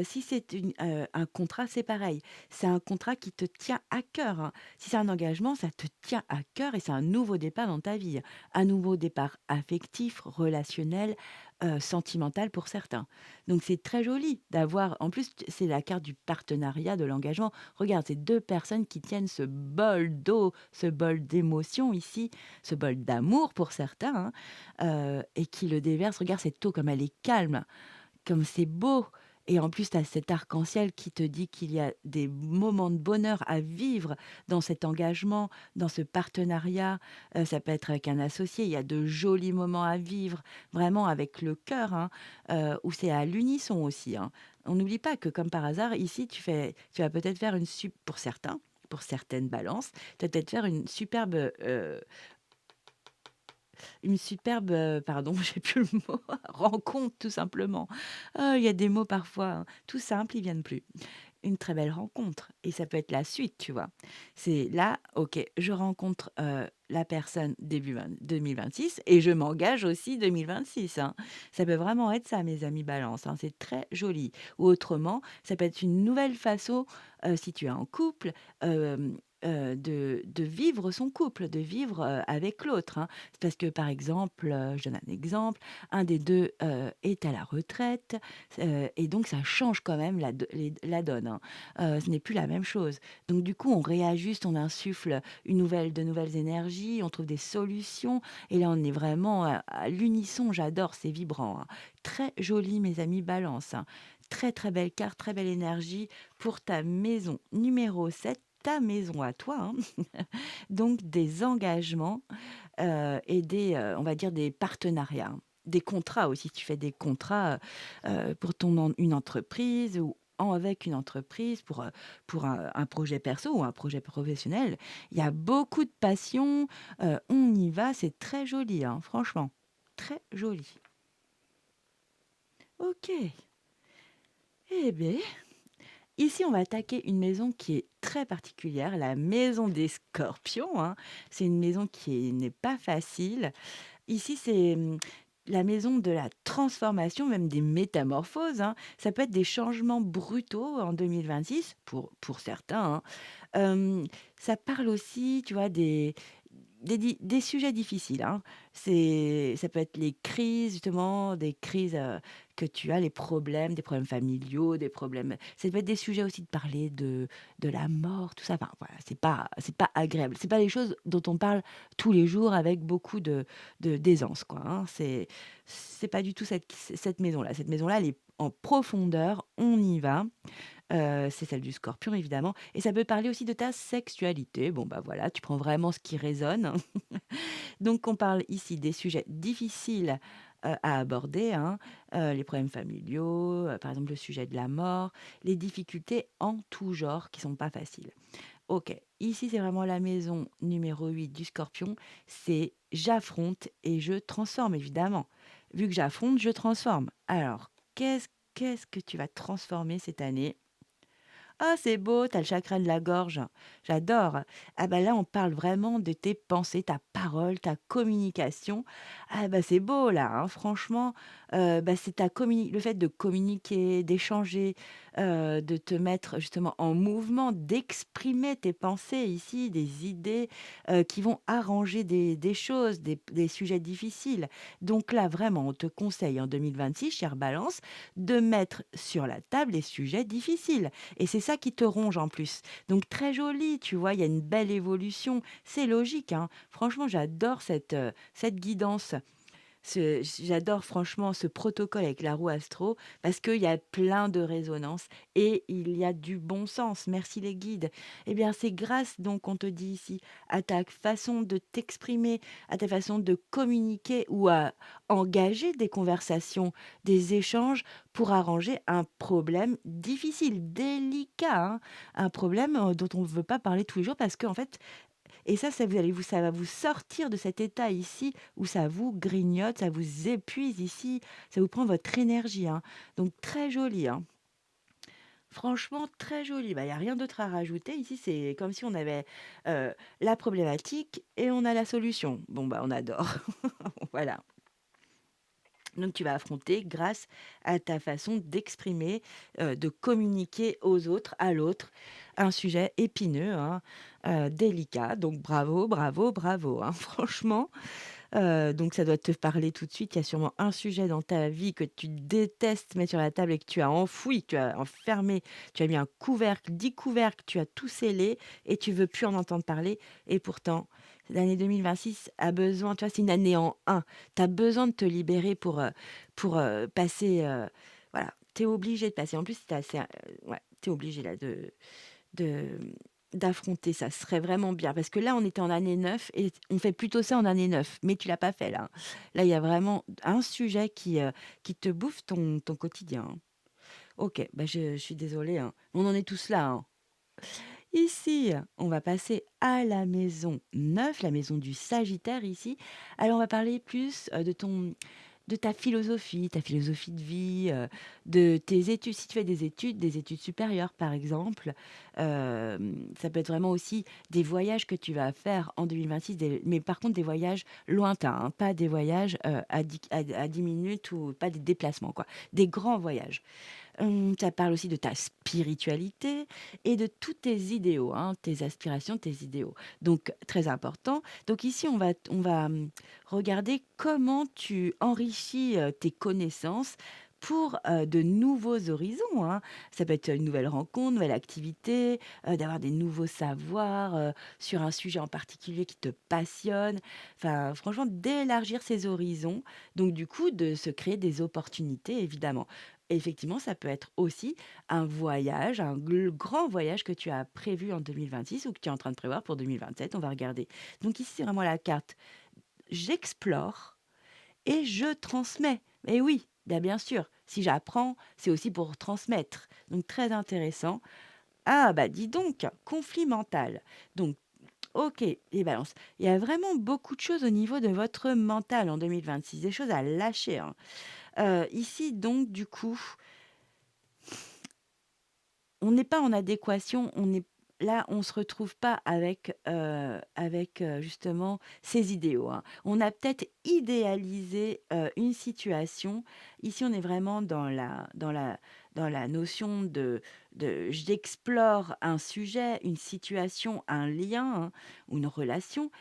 Si c'est un contrat, c'est pareil. C'est un contrat qui te tient à cœur, hein. Si c'est un engagement, ça te tient à cœur et c'est un nouveau départ dans ta vie. Un nouveau départ affectif, relationnel, sentimental pour certains. Donc c'est très joli d'avoir en plus, c'est la carte du partenariat, de l'engagement. Regarde, c'est 2 personnes qui tiennent ce bol d'eau, ce bol d'émotion ici, ce bol d'amour pour certains, hein, et qui le déversent. Regarde cette eau comme elle est calme. Comme c'est beau et en plus, tu as cet arc-en-ciel qui te dit qu'il y a des moments de bonheur à vivre dans cet engagement, dans ce partenariat. Ça peut être avec un associé, il y a de jolis moments à vivre, vraiment avec le cœur, hein, où c'est à l'unisson aussi, hein. On n'oublie pas que comme par hasard, ici, tu vas peut-être faire pour certains, pour certaines balances, tu vas peut-être faire une superbe, pardon, j'ai plus le mot, rencontre tout simplement. Il y a des mots parfois, hein, tout simples, ils viennent plus. une très belle rencontre et ça peut être la suite, tu vois? C'est là, OK, je rencontre, la personne début 2026 et je m'engage aussi 2026, hein. Ça peut vraiment être ça, mes amis balance, hein, c'est très joli. Ou autrement, ça peut être une nouvelle façon, si tu es en couple, de vivre son couple, de vivre, avec l'autre, hein. C'est parce que, par exemple, je donne un exemple, un des 2 est à la retraite, et donc ça change quand même la donne, hein. Ce n'est plus la même chose. Donc du coup, on réajuste, on insuffle de nouvelles énergies, on trouve des solutions et là, on est vraiment à l'unisson. J'adore, c'est vibrant, hein. Très joli, mes amis balance, hein. Très, très belle carte, très belle énergie pour ta maison numéro 7, ta maison à toi, hein. Donc des engagements, et on va dire des partenariats, hein. Des contrats aussi, tu fais des contrats, pour une entreprise ou avec une entreprise pour un projet perso ou un projet professionnel. Il y a beaucoup de passion, on y va, c'est très joli, hein, franchement, très joli. OK. Eh beh, ici, on va attaquer une maison qui est très particulière, la maison des scorpions, hein. C'est une maison qui n'est pas facile. Ici, c'est, la maison de la transformation, même des métamorphoses, hein. Ça peut être des changements brutaux en 2026 pour certains, hein. Ça parle aussi, tu vois, des sujets difficiles, hein. Ça peut être les crises, justement, des crises, que tu as, les problèmes, des problèmes familiaux, des problèmes ça peut être des sujets aussi de parler de la mort, tout ça. Enfin, voilà, c'est pas agréable. C'est pas des choses dont on parle tous les jours avec beaucoup d'aisance, quoi, hein. C'est pas du tout cette maison-là. Cette maison-là, elle est en profondeur, on y va. C'est celle du scorpion évidemment et ça peut parler aussi de ta sexualité. Bon, bah, voilà, tu prends vraiment ce qui résonne. Donc on parle ici des sujets difficiles, à aborder, hein, les problèmes familiaux, par exemple le sujet de la mort, les difficultés en tout genre qui sont pas faciles. OK, ici c'est vraiment la maison numéro 8 du scorpion, c'est j'affronte et je transforme évidemment. Vu que j'affronte, je transforme. Alors qu'est-ce que tu vas transformer cette année? Ah, c'est beau, tu as le chakra de la gorge. J'adore. Ah bah là, on parle vraiment de tes pensées, ta parole, ta communication. Ah bah c'est beau là, hein, franchement. Bah, c'est le fait de communiquer, d'échanger, de te mettre justement en mouvement, d'exprimer tes pensées ici, des idées qui vont arranger des choses, des sujets difficiles. Donc là, vraiment, on te conseille en 2026, chère Balance, de mettre sur la table les sujets difficiles. Et c'est ça qui te ronge en plus. Donc très joli, tu vois? Il y a une belle évolution. C'est logique, hein. Franchement, j'adore cette guidance. J'adore franchement ce protocole avec la roue astro parce qu'il y a plein de résonances et il y a du bon sens. Merci les guides. Eh bien, c'est grâce, donc, on te dit ici, à ta façon de t'exprimer, à ta façon de communiquer ou à engager des conversations, des échanges pour arranger un problème difficile, délicat, hein. Un problème dont on ne veut pas parler tous les jours parce qu'en fait, et ça va vous sortir de cet état ici où ça vous grignote, ça vous épuise ici, ça vous prend votre énergie, hein. Donc très joli, hein. Franchement très joli. Bah, il y a rien d'autre à rajouter ici, c'est comme si on avait, la problématique et on a la solution. Bon, bah, on adore. Voilà. Donc tu vas affronter grâce à ta façon d'exprimer, de communiquer aux autres, à l'autre, un sujet épineux, hein, délicat. Donc bravo, bravo, bravo, hein. Franchement, donc ça doit te parler tout de suite. Il y a sûrement un sujet dans ta vie que tu détestes mettre sur la table et que tu as enfoui, que tu as enfermé, tu as mis un couvercle, 10 couvercles, tu as tout scellé et tu veux plus en entendre parler et pourtant, l'année 2026 a besoin, tu vois, c'est une année en un. Tu as besoin de te libérer pour passer, voilà, tu es obligé de passer. En plus, tu assez, ouais, tu es obligé là de d'affronter ça. Ce serait vraiment bien parce que là, on était en année 9 et on fait plutôt ça en année 9, mais tu l'as pas fait là, hein. Là, il y a vraiment un sujet qui te bouffe ton quotidien, hein. OK, bah, je suis désolée, hein. On en est tous là, hein. Ici, on va passer à la maison 9, la maison du Sagittaire ici. Alors on va parler plus, de ton de ta philosophie de vie, de tes études. Si tu fais des études supérieures, par exemple, ça peut être vraiment aussi des voyages que tu vas faire en 2026, mais par contre des voyages lointains, hein, pas des voyages à 10 minutes ou pas des déplacements, quoi. Des grands voyages. Ça parle aussi de ta spiritualité et de tous tes idéaux, hein, tes aspirations, tes idéaux. Donc très important. Donc ici, on va regarder comment tu enrichis, tes connaissances pour, de nouveaux horizons, hein. Ça peut être une nouvelle rencontre, nouvelle activité, d'avoir des nouveaux savoirs, sur un sujet en particulier qui te passionne. Enfin, franchement, d'élargir ses horizons, donc du coup, de se créer des opportunités, évidemment. Effectivement, ça peut être aussi un voyage, grand voyage que tu as prévu en 2026 ou que tu es en train de prévoir pour 2027. On va regarder. Donc ici, c'est vraiment la carte. J'explore et je transmets. Et oui, bien sûr, si j'apprends, c'est aussi pour transmettre. Donc très intéressant. Ah bah dis donc, conflit mental. Donc ok, les balances. Il y a vraiment beaucoup de choses au niveau de votre mental en 2026, des choses à lâcher, hein. Ici, donc, du coup, on n'est pas en adéquation, on est là, on se retrouve pas avec justement ses idéaux, hein. On a peut-être idéalisé, une situation. Ici, on est vraiment dans la notion de j'explore un sujet, une situation, un lien, hein, ou une relation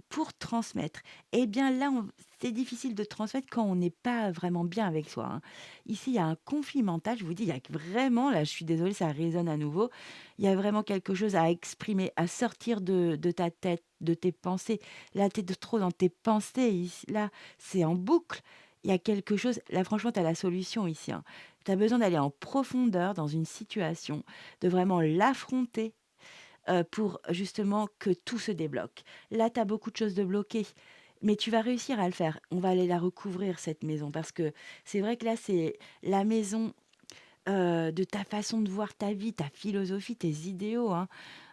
pour transmettre. Eh bien là, c'est difficile de transmettre quand on n'est pas vraiment bien avec soi, hein. Ici, il y a un conflit mental, je vous dis, il y a vraiment, là, je suis désolée, ça résonne à nouveau, il y a vraiment quelque chose à exprimer, à sortir de ta tête, de tes pensées. Là, tu es trop dans tes pensées, là, c'est en boucle. Il y a quelque chose, là, franchement, tu as la solution ici, hein. Tu as besoin d'aller en profondeur dans une situation, de vraiment l'affronter, pour justement que tout se débloque. Là, tu as beaucoup de choses de bloquées, mais tu vas réussir à le faire. On va aller la recouvrir, cette maison, parce que c'est vrai que là, c'est la maison, de ta façon de voir ta vie, ta philosophie, tes idéaux, hein,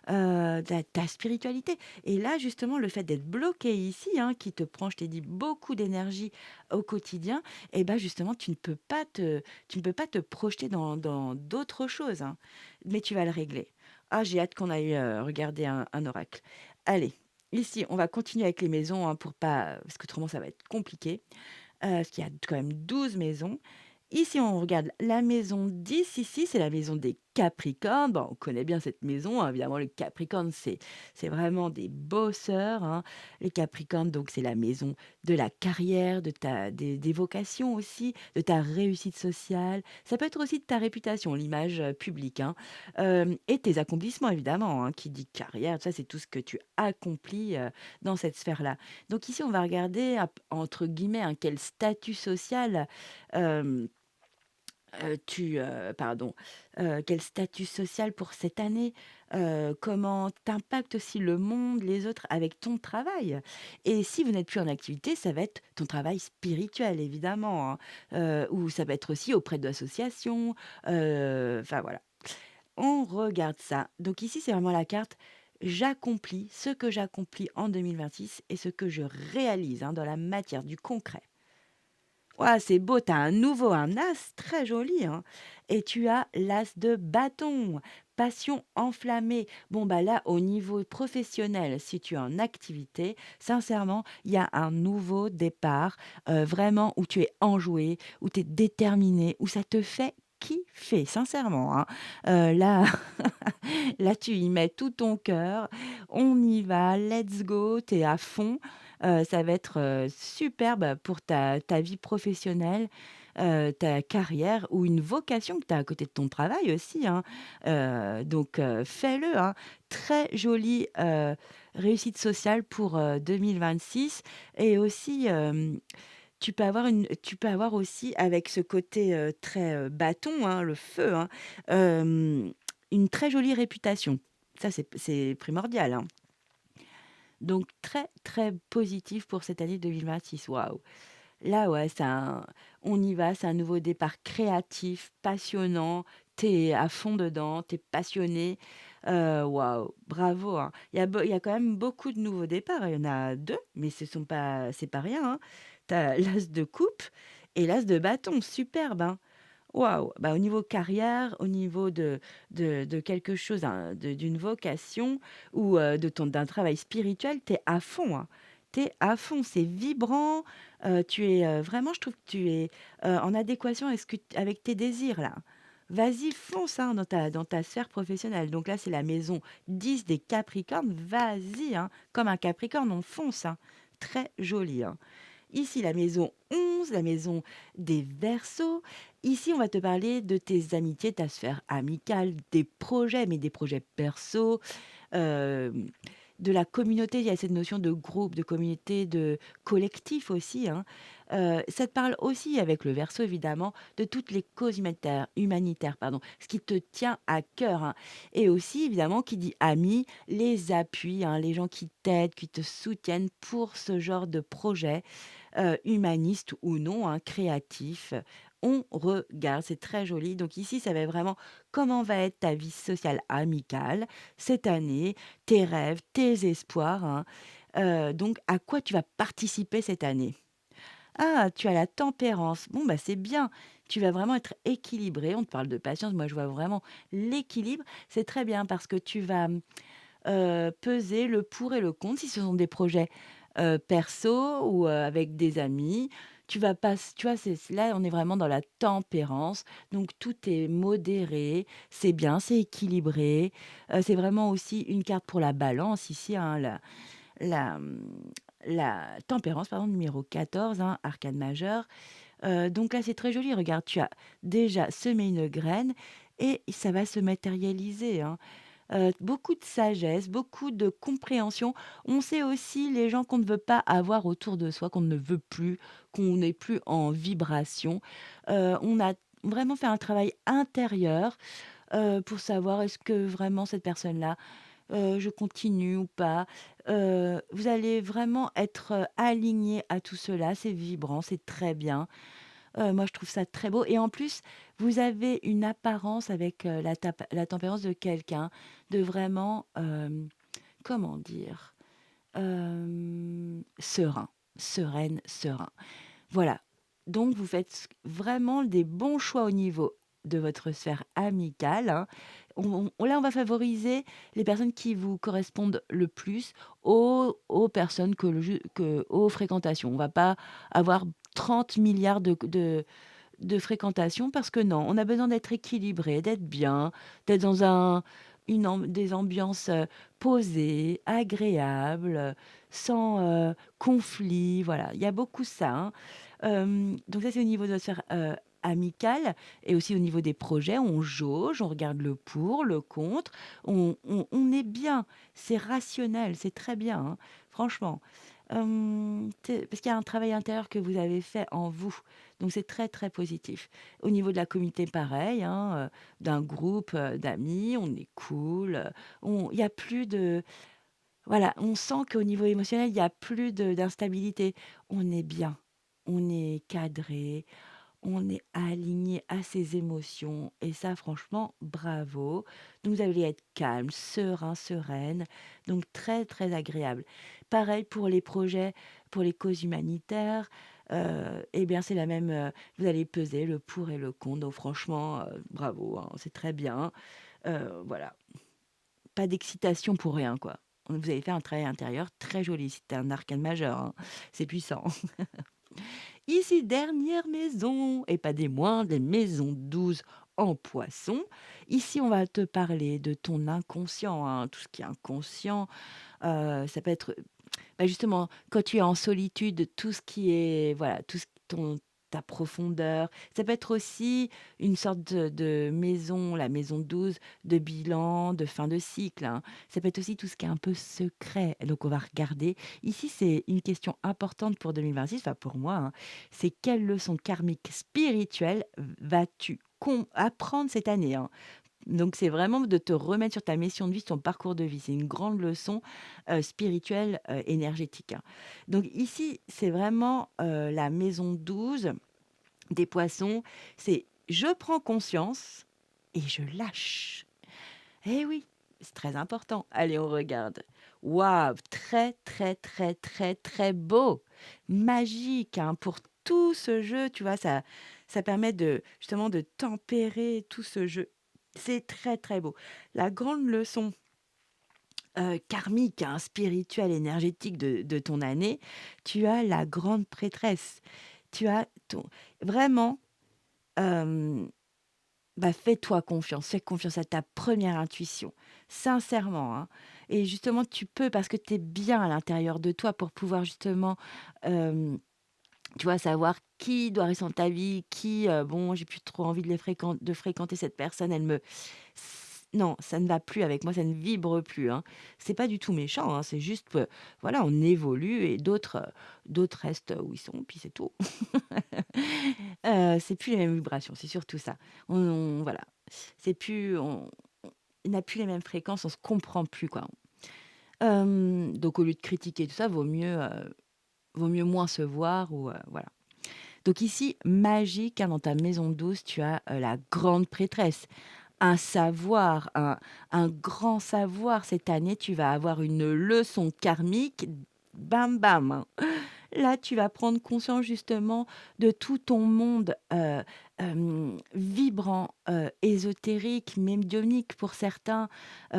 ta spiritualité. Et là, justement, le fait d'être bloqué ici, hein, qui te prend, je t'ai dit, beaucoup d'énergie au quotidien, et ben justement, tu ne peux pas te projeter dans d'autres choses, hein, mais tu vas le régler. Ah, j'ai hâte qu'on aille regarder un oracle. Allez, ici, on va continuer avec les maisons, hein, pour pas, parce que autrement, ça va être compliqué. Parce qu'il y a quand même 12 maisons. Ici, on regarde la maison 10. Ici, c'est la maison des Capricornes. Bon, on connaît bien cette maison, hein. Évidemment, les Capricornes, c'est vraiment des bosseurs, hein. Les Capricornes, donc, c'est la maison de la carrière, des vocations aussi, de ta réussite sociale. Ça peut être aussi de ta réputation, l'image publique, hein. Et tes accomplissements, évidemment, hein. Qui dit carrière, ça, c'est tout ce que tu accomplis dans cette sphère-là. Donc ici, on va regarder entre guillemets, hein, quel statut social, hem, pardon, quel statut social pour cette année, comment t'impacte aussi le monde, les autres avec ton travail. Et si vous n'êtes plus en activité, ça va être ton travail spirituel évidemment, hein, ou ça va être aussi auprès d'associations, enfin voilà. On regarde ça. Donc ici, c'est vraiment la carte. J'accomplis ce que j'accomplis en 2026 et ce que je réalise, hein, dans la matière, du concret. Ouah, c'est beau, tu as un as très joli, hein. Et tu as l'as de bâton, passion enflammée. Bon, bah là, au niveau professionnel, si tu es en activité, sincèrement, il y a un nouveau départ, vraiment où tu es enjoué, où tu es déterminé, où ça te fait kiffer, sincèrement, hein. Là, là, tu y mets tout ton cœur. On y va, let's go, tu es à fond. Ça va être, superbe pour ta vie professionnelle, ta carrière ou une vocation que tu as à côté de ton travail aussi, hein. Donc fais-le, hein. Très jolie, réussite sociale pour, 2026 et aussi, tu peux avoir aussi avec ce côté, très, bâton, hein, le feu, hein, une très jolie réputation. Ça, c'est primordial, hein. Donc très, très positif pour cette année 2026. Waouh! Là, ouais, on y va, c'est un nouveau départ créatif, passionnant. T'es à fond dedans, t'es passionné. Waouh, bravo, hein. Il y a quand même beaucoup de nouveaux départs. Il y en a 2, mais c'est pas rien, hein. Tu l'as de coupe Et l'as de bâton, superbe, hein. Waouh! Bah, au niveau carrière, au niveau de quelque chose, hein, d'une vocation ou d'un travail spirituel, tu es à fond, hein. Tu es à fond, c'est vibrant, tu es, vraiment je trouve que tu es, en adéquation avec ce que avec tes désirs là. Vas-y, fonce, hein, dans ta sphère professionnelle. Donc là, c'est la maison 10 des Capricornes, vas-y, hein, comme un Capricorne, on fonce, hein. Très joli, hein. Ici, la maison 11, la maison des Verseaux. Ici, on va te parler de tes amitiés, ta sphère amicale, des projets, mais des projets perso, hem, de la communauté. Il y a cette notion de groupe, de communauté, de collectif aussi, hein. Ça te parle aussi, avec le Verseau évidemment, de toutes les causes humanitaires, pardon, ce qui te tient à cœur, hein. Et aussi évidemment, qui dit amis, les appuis, hein, les gens qui t'aident, qui te soutiennent pour ce genre de projet humaniste ou non, hein, créatif. On regarde, c'est très joli. Donc ici, ça va être vraiment comment va être ta vie sociale amicale cette année, tes rêves, tes espoirs, hein. Donc à quoi tu vas participer cette année? Ah, tu as la tempérance. Bon, bah, c'est bien. Tu vas vraiment être équilibré. On te parle de patience. Moi, je vois vraiment l'équilibre. C'est très bien parce que tu vas, peser le pour et le contre. Si ce sont des projets, perso ou, avec des amis, tu vas pas tu vois, c'est là, on est vraiment dans la tempérance, donc tout est modéré, c'est bien, c'est équilibré. C'est vraiment aussi une carte pour la balance ici, hein, la, la tempérance, pardon, numéro 14, hein, arcane majeur. Donc là, c'est très joli. Regarde, tu as déjà semé une graine et ça va se matérialiser, hein. Beaucoup de sagesse, beaucoup de compréhension. On sait aussi les gens qu'on ne veut pas avoir autour de soi, qu'on ne veut plus, qu'on n'est plus en vibration. On a vraiment fait un travail intérieur, pour savoir est-ce que vraiment cette personne-là, je continue ou pas? Vous allez vraiment être, alignés à tout cela, c'est vibrant, c'est très bien. Moi, je trouve ça très beau et en plus, vous avez une apparence avec, la tempérance de quelqu'un de vraiment, comment dire? Serein, sereine, serein. Voilà. Donc vous faites vraiment des bons choix au niveau de votre sphère amicale, hein. Là, on va favoriser les personnes qui vous correspondent le plus aux personnes aux fréquentations. On va pas avoir 30 000 000 de fréquentation parce que non, on a besoin d'être équilibré, d'être bien, d'être dans des ambiances posées, agréables, sans conflit. Voilà, il y a beaucoup ça, hein. Donc ça, c'est au niveau de la sphère amicale et aussi au niveau des projets. On jauge, on regarde le pour, le contre. On est bien, c'est rationnel, c'est très bien, hein, franchement. Parce qu'il y a un travail intérieur que vous avez fait en vous. Donc c'est très, très positif. Au niveau de la communauté, pareil, hein, d'un groupe, d'amis, on est cool, on il y a plus de voilà, on sent qu'au niveau émotionnel, il y a plus d'instabilité. On est bien, on est cadré, on est aligné à ses émotions et ça franchement bravo. Donc vous allez être calme, serein, sereine, donc très, très agréable. Pareil pour les projets, pour les causes humanitaires, et bien c'est la même, vous allez peser le pour et le contre, donc franchement, bravo, hein, c'est très bien. Voilà, pas d'excitation pour rien, quoi. Vous avez fait un travail intérieur très joli, c'était un arcane majeur, hein, c'est puissant. Ici, dernière maison, et pas des moindres, les maisons 12 en poisson. Ici, on va te parler de ton inconscient, hein, tout ce qui est inconscient. Ça peut être bah, justement, quand tu es en solitude, tout ce qui est, voilà, tout ce ta profondeur. Ça peut être aussi une sorte de maison, la maison 12 de bilan, de fin de cycle, hein. Ça peut être aussi tout ce qui est un peu secret. Donc, on va regarder. Ici, c'est une question importante pour 2026, enfin pour moi, hein. C'est quelle leçon karmique spirituelle vas-tu apprendre cette année, hein? Donc c'est vraiment de te remettre sur ta mission de vie, sur ton parcours de vie. C'est une grande leçon, spirituelle, énergétique, hein. Donc ici, c'est vraiment, la maison 12 des poissons. C'est: «Je prends conscience et je lâche». Eh oui, c'est très important. Allez, on regarde. Waouh! Très, très, très, très, très beau! Magique, hein, pour tout ce jeu, tu vois? Ça permet de justement de tempérer tout ce jeu. C'est très, très beau. La grande leçon, karmique, hein, spirituelle, énergétique de ton année, tu as la grande prêtresse. Tu as ton vraiment, hem bah, fais-toi confiance, fais confiance à ta première intuition, sincèrement, hein. Et justement, tu peux parce que tu es bien à l'intérieur de toi pour pouvoir justement, hem, tu vois, savoir qui doit rester dans ta vie, qui, bon, j'ai plus trop envie de fréquenter cette personne, elle me non, ça ne va plus avec moi, ça ne vibre plus, hein. C'est pas du tout méchant, hein, c'est juste que, voilà, on évolue et d'autres restent où ils sont, puis c'est tout. C'est plus les mêmes vibrations, c'est surtout ça. Voilà, c'est plus on n'a plus les mêmes fréquences, on se comprend plus, quoi. Donc au lieu de critiquer tout ça, vaut mieux moins se voir ou voilà. Donc ici, magique, hein, dans ta maison douce, tu as, la grande prêtresse. Un savoir, un grand savoir cette année, tu vas avoir une leçon karmique, bam bam, hein. Là, tu vas prendre conscience justement de tout ton monde, vibrant, ésotérique, médiumnique pour certains.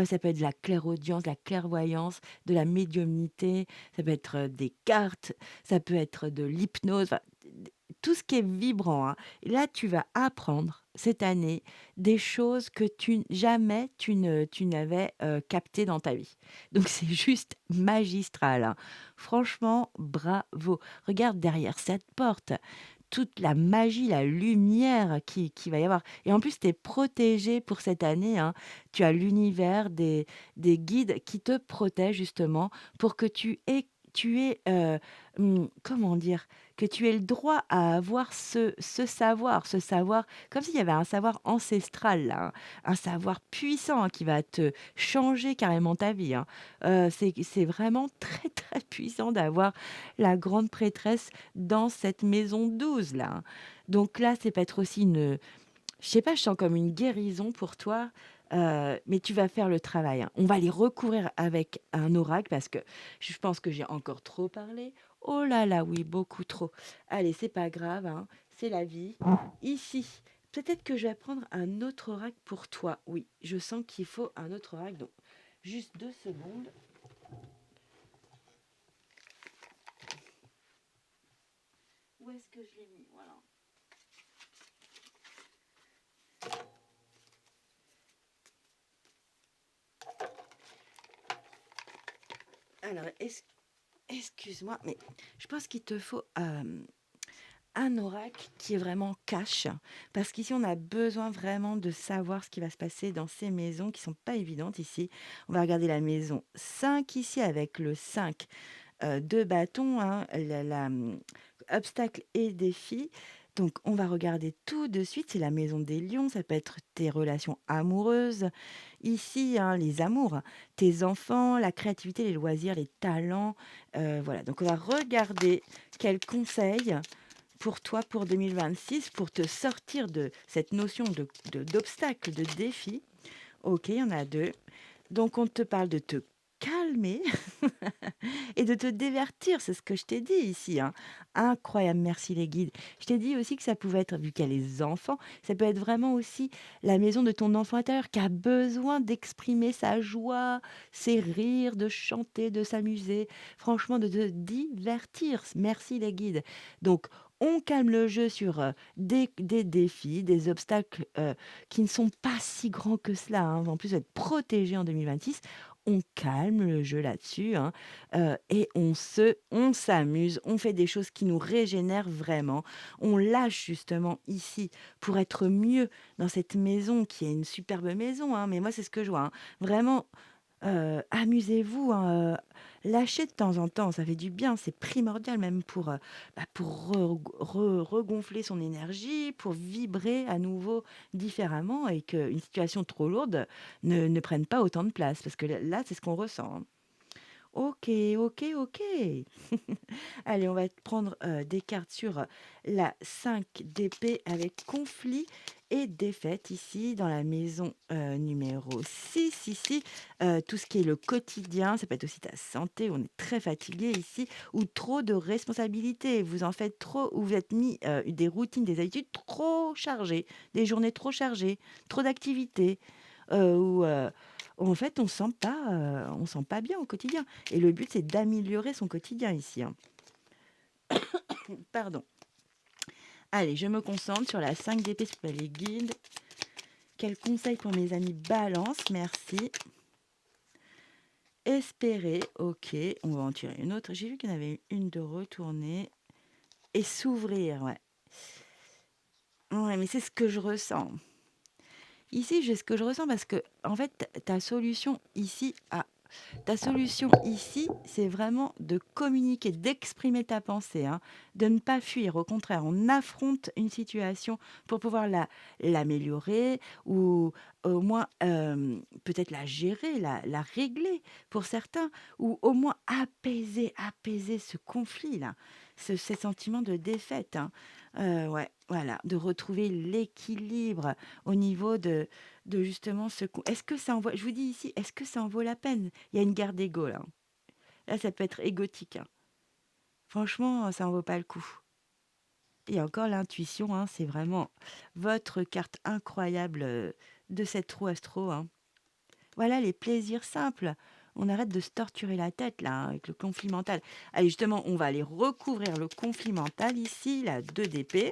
Ça peut être de la clairaudience, de la clairvoyance, de la médiumnité, ça peut être, des cartes, ça peut être de l'hypnose, enfin, d tout ce qui est vibrant, hein. Et là, tu vas apprendre cette année des choses que tu n'avais, captées dans ta vie. Donc c'est juste magistral, hein. Franchement, bravo. Regarde derrière cette porte, toute la magie, la lumière qui va y avoir et en plus, tu es protégé pour cette année, hein. Tu as l'univers, des guides qui te protègent justement pour que comment dire? Que tu aies le droit à avoir ce savoir comme s'il y avait un savoir ancestral là, hein, un savoir puissant, hein, qui va te changer carrément ta vie, hein. C'est vraiment très, très puissant d'avoir la grande prêtresse dans cette maison 12 là, hein. Donc là, c'est peut-être aussi je sais pas, je sens comme une guérison pour toi, mais tu vas faire le travail, hein. On va les recouvrir avec un oracle parce que je pense que j'ai encore trop parlé. Oh là là, oui, beaucoup trop. Allez, c'est pas grave, hein, c'est la vie. Ici, peut-être que je vais prendre un autre oracle pour toi. Oui, je sens qu'il faut un autre oracle, donc juste 2 secondes. Où est-ce que je l'ai mis? Voilà. Alors, excuse-moi, mais je pense qu'il te faut, un oracle qui est vraiment cash, parce qu'ici, on a besoin vraiment de savoir ce qui va se passer dans ces maisons qui sont pas évidentes ici. On va regarder la maison 5 ici avec le 5 de bâton, hein, obstacles et défis. Donc, on va regarder tout de suite. C'est la maison des lions. Ça peut être tes relations amoureuses. Ici, hein, les amours, tes enfants, la créativité, les loisirs, les talents. Voilà. Donc, on va regarder quels conseils pour toi pour 2026 pour te sortir de cette notion d'obstacle, de défi. Ok, il y en a deux. Donc, on te parle de te calmer et de te divertir, c'est ce que je t'ai dit ici, hein. Incroyable, merci les guides. Je t'ai dit aussi que ça pouvait être, vu qu'il y a les enfants, ça peut être vraiment aussi la maison de ton enfant intérieur qui a besoin d'exprimer sa joie, ses rires, de chanter, de s'amuser, franchement de te divertir. Merci les guides. Donc, on calme le jeu sur des défis, des obstacles qui ne sont pas si grands que cela, hein. En plus, être protégé en 2026, on calme le jeu là-dessus, hein. Et on s'amuse, on fait des choses qui nous régénèrent vraiment. On lâche justement ici pour être mieux dans cette maison qui est une superbe maison, hein, mais moi c'est ce que je vois, hein. Vraiment, amusez-vous, hein, lâchez de temps en temps, ça fait du bien, c'est primordial même pour regonfler son énergie, pour vibrer à nouveau différemment et qu'une situation trop lourde ne prenne pas autant de place parce que là, c'est ce qu'on ressent, hein. OK, OK, OK. Allez, on va prendre, des cartes sur, la 5 d'épée avec conflit et défaite ici dans la maison, numéro 6 ici. Tout ce qui est le quotidien, ça peut être aussi ta santé, on est très fatigué ici ou trop de responsabilités. Vous en faites trop ou vous êtes mis, des routines, des habitudes trop chargées, des journées trop chargées, trop d'activités, où en fait on sent pas bien au quotidien et le but c'est d'améliorer son quotidien ici, hein. Pardon. Allez, je me concentre sur la 5 d'épée, s'il vous plaît, les guides. Quels conseils pour mes amis balance? Merci. Espérer, ok. On va en tirer une autre. J'ai vu qu'il y en avait une de retourner. Et s'ouvrir, ouais. Ouais, mais c'est ce que je ressens. Ici, j'ai ce que je ressens parce que, en fait, ta solution ici ta solution ici, c'est vraiment de communiquer, d'exprimer ta pensée, hein, de ne pas fuir. Au contraire, on affronte une situation pour pouvoir l'améliorer ou au moins peut-être la gérer, la régler pour certains, ou au moins apaiser ce conflit-là, ces sentiments de défaite, hein. Ouais, voilà, de retrouver l'équilibre au niveau de justement est-ce que ça en vaut, je vous dis ici, est-ce que ça en vaut la peine? Il y a une guerre d'ego là, hein. Là, ça peut être égotique, hein. Franchement, ça en vaut pas le coup. Et encore l'intuition, hein, c'est vraiment votre carte incroyable, de cette roue astro, hein. Voilà les plaisirs simples. On arrête de se torturer la tête là, hein, avec le conflit mental. Allez, justement, on va aller recouvrir le conflit mental ici, la 2 d'épée,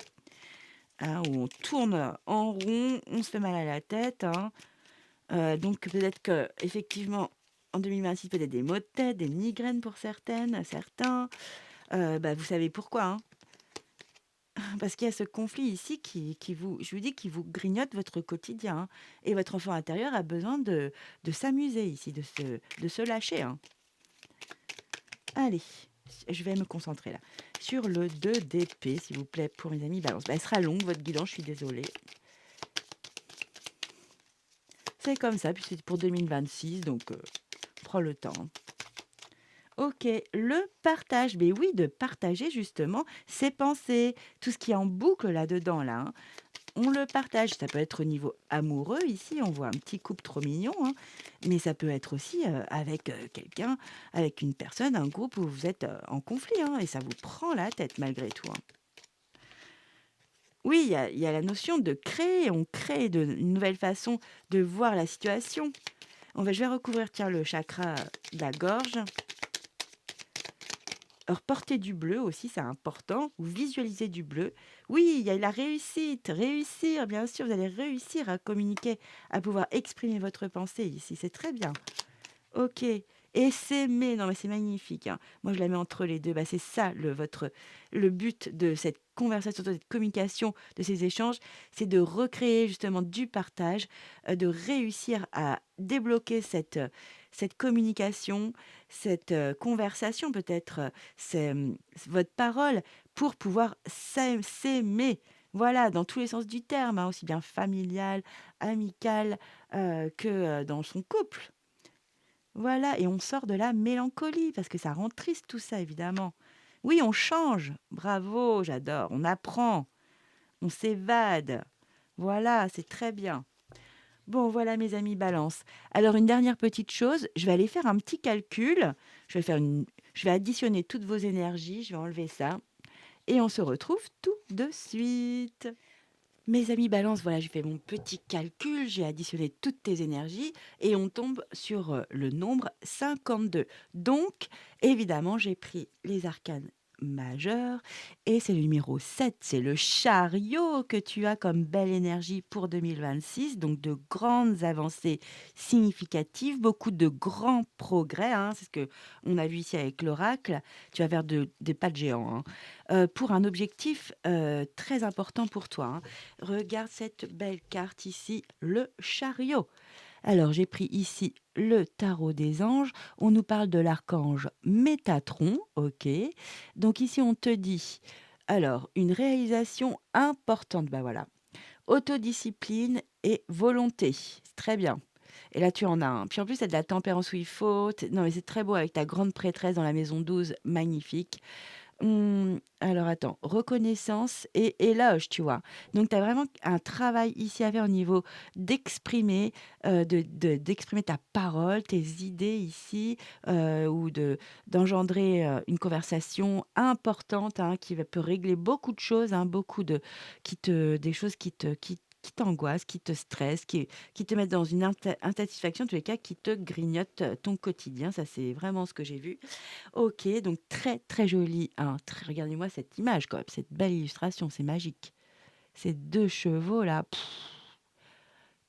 hein, où on tourne en rond, on se fait mal à la tête, hein. Donc peut-être qu'effectivement, en 2026, peut-être des maux de tête, des migraines pour certains. Bah, vous savez pourquoi, hein? Parce qu'il y a ce conflit ici qui vous je vous dis, qui vous grignote votre quotidien, hein, et votre enfant intérieur a besoin de s'amuser ici, de se lâcher, hein. Allez, je vais me concentrer là, sur le 2 d'épée, s'il vous plaît, pour mes amis balance. Bah, elle sera longue, votre guidance, je suis désolée. C'est comme ça, puis c'est pour 2026, donc prends le temps, hein. OK, le partage, mais oui, de partager justement ses pensées, tout ce qui est en boucle là-dedans là, hein. On le partage, ça peut être au niveau amoureux ici, on voit un petit couple trop mignon, hein, mais ça peut être aussi, avec, quelqu'un, avec une personne, un groupe où vous êtes, en conflit, hein, et ça vous prend la tête malgré tout, hein. Oui, il y a la notion de créer, on crée une nouvelle façon de voir la situation. Je vais recouvrir, tiens, le chakra de la gorge. Alors, porter du bleu aussi, c'est important, ou visualiser du bleu. Oui, il y a la réussite, réussir, bien sûr, vous allez réussir à communiquer, à pouvoir exprimer votre pensée ici, c'est très bien. OK, et s'aimer, non mais c'est magnifique, hein. Moi je la mets entre les 2. Bah, c'est ça le but de cette conversation, de cette communication, de ces échanges, c'est de recréer justement du partage, de réussir à débloquer cette communication, cette, conversation peut-être, votre parole pour pouvoir s'aimer. Voilà, dans tous les sens du terme, hein, aussi bien familial, amical, que, dans son couple. Voilà, et on sort de la mélancolie parce que ça rend triste tout ça évidemment. Oui, on change. Bravo, j'adore. On apprend, on s'évade. Voilà, c'est très bien. Bon, voilà mes amis balance. Alors une dernière petite chose, je vais aller faire un petit calcul. Je vais additionner toutes vos énergies, je vais enlever ça et on se retrouve tout de suite. Mes amis balance, voilà, j'ai fait mon petit calcul, j'ai additionné toutes tes énergies et on tombe sur le nombre 52. Donc, évidemment, j'ai pris les arcanes majeurs et c'est le numéro 7, c'est le chariot que tu as comme belle énergie pour 2026. Donc, de grandes avancées significatives, beaucoup de grands progrès, hein, c'est ce que on a vu ici avec l'oracle. Tu vas vers des pas de géant, hein, pour un objectif très important pour toi, hein. Regarde cette belle carte ici, le chariot. Alors, j'ai pris ici le tarot des anges. On nous parle de l'archange Métatron, ok. Donc ici, on te dit, alors, une réalisation importante, bah voilà, autodiscipline et volonté. C'est très bien. Et là, tu en as un. Puis en plus, tu de la tempérance où il faut. Non, mais c'est très beau avec ta grande prêtresse dans la maison 12, magnifique. Alors attends, reconnaissance et éloge, tu vois? Donc tu as vraiment un travail ici à faire au niveau d'exprimer, d'exprimer ta parole, tes idées ici, ou d'engendrer, une conversation importante, hein, qui va peut régler beaucoup de choses, hein, beaucoup de des choses qui t'angoissent, qui te stressent, qui te mettent dans une insatisfaction, en tous les cas, qui te grignotent, ton quotidien. Ça, c'est vraiment ce que j'ai vu. OK, donc très, très joli, hein, très regardez-moi cette image quand même, cette belle illustration, c'est magique. Ces 2 chevaux là,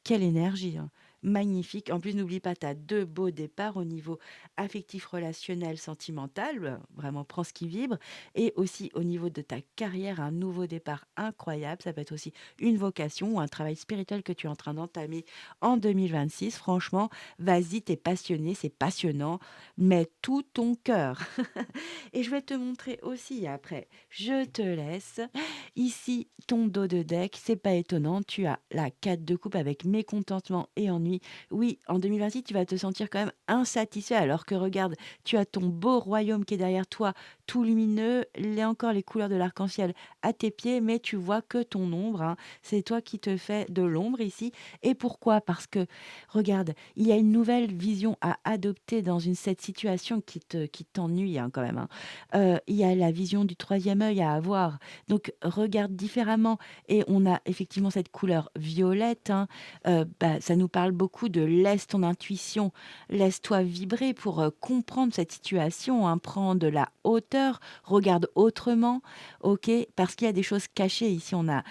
quelle énergie, hein! Magnifique. En plus, n'oublie pas, tu as 2 beaux départs au niveau affectif, relationnel, sentimental, vraiment prends ce qui vibre et aussi au niveau de ta carrière, un nouveau départ incroyable. Ça peut être aussi une vocation ou un travail spirituel que tu es en train d'entamer en 2026. Franchement, vas-y, tu es passionné, c'est passionnant, mets tout ton cœur. Et je vais te montrer aussi après, je te laisse. Ici, ton dos de deck, c'est pas étonnant, tu as la 4 de coupe avec mécontentement et ennui. Oui, en 2026, tu vas te sentir quand même insatisfait alors que regarde, tu as ton beau royaume qui est derrière toi, tout lumineux, encore les couleurs de l'arc-en-ciel à tes pieds, mais tu vois que ton ombre, hein. C'est toi qui te fais de l'ombre ici. Et pourquoi? Parce que, regarde, il y a une nouvelle vision à adopter dans cette situation qui t'ennuie, hein, quand même, hein. Il y a la vision du troisième œil à avoir. Donc regarde différemment et on a effectivement cette couleur violette, hein, bah, ça nous parle beaucoup de laisse ton intuition, laisse-toi vibrer pour, comprendre cette situation, hein. Prends de la hauteur, regarde autrement, OK? Parce qu'il y a des choses cachées ici. On a,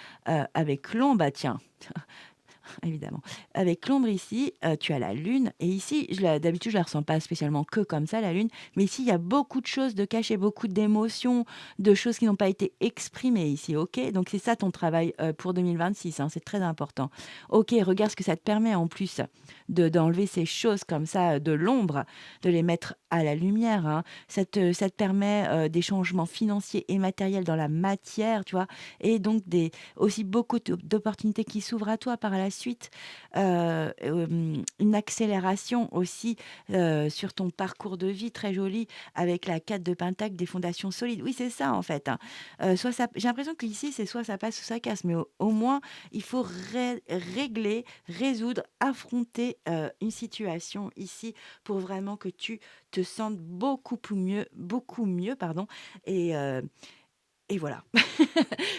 avec l'ombre, bah, tiens, évidemment. Avec l'ombre ici, tu as la lune et ici, d'habitude, je la ressens pas spécialement que comme ça, la lune, mais ici, il y a beaucoup de choses de cachées, beaucoup d'émotions, de choses qui n'ont pas été exprimées ici, OK? Donc c'est ça ton travail, pour 2026, hein, c'est très important. OK, regarde ce que ça te permet en plus d'enlever ces choses comme ça, de l'ombre, de les mettre à la lumière, hein. Ça te permet, des changements financiers et matériels dans la matière, tu vois? Et donc aussi beaucoup d'opportunités qui s'ouvrent à toi par la suite. Une accélération aussi, sur ton parcours de vie très joli avec la 4 de pentacle, des fondations solides. Oui, c'est ça en fait, hein. Soit ça j'ai l'impression qu'ici, c'est soit ça passe ou ça casse, mais au moins, il faut régler, résoudre, affronter, une situation ici pour vraiment que tu te sentes beaucoup mieux, pardon et et voilà.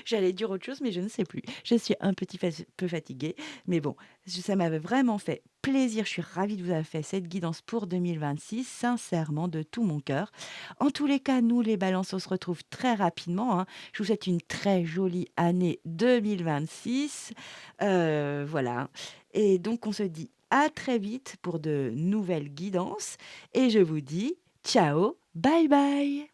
J'allais dire autre chose, mais je ne sais plus. Je suis un peu fatiguée, mais bon, ça m'avait vraiment fait plaisir. Je suis ravie de vous avoir fait cette guidance pour 2026, sincèrement, de tout mon cœur. En tous les cas, nous, les balances, on se retrouve très rapidement, hein. Je vous souhaite une très jolie année 2026. Voilà. Et donc, on se dit à très vite pour de nouvelles guidances. Et je vous dis ciao, bye bye.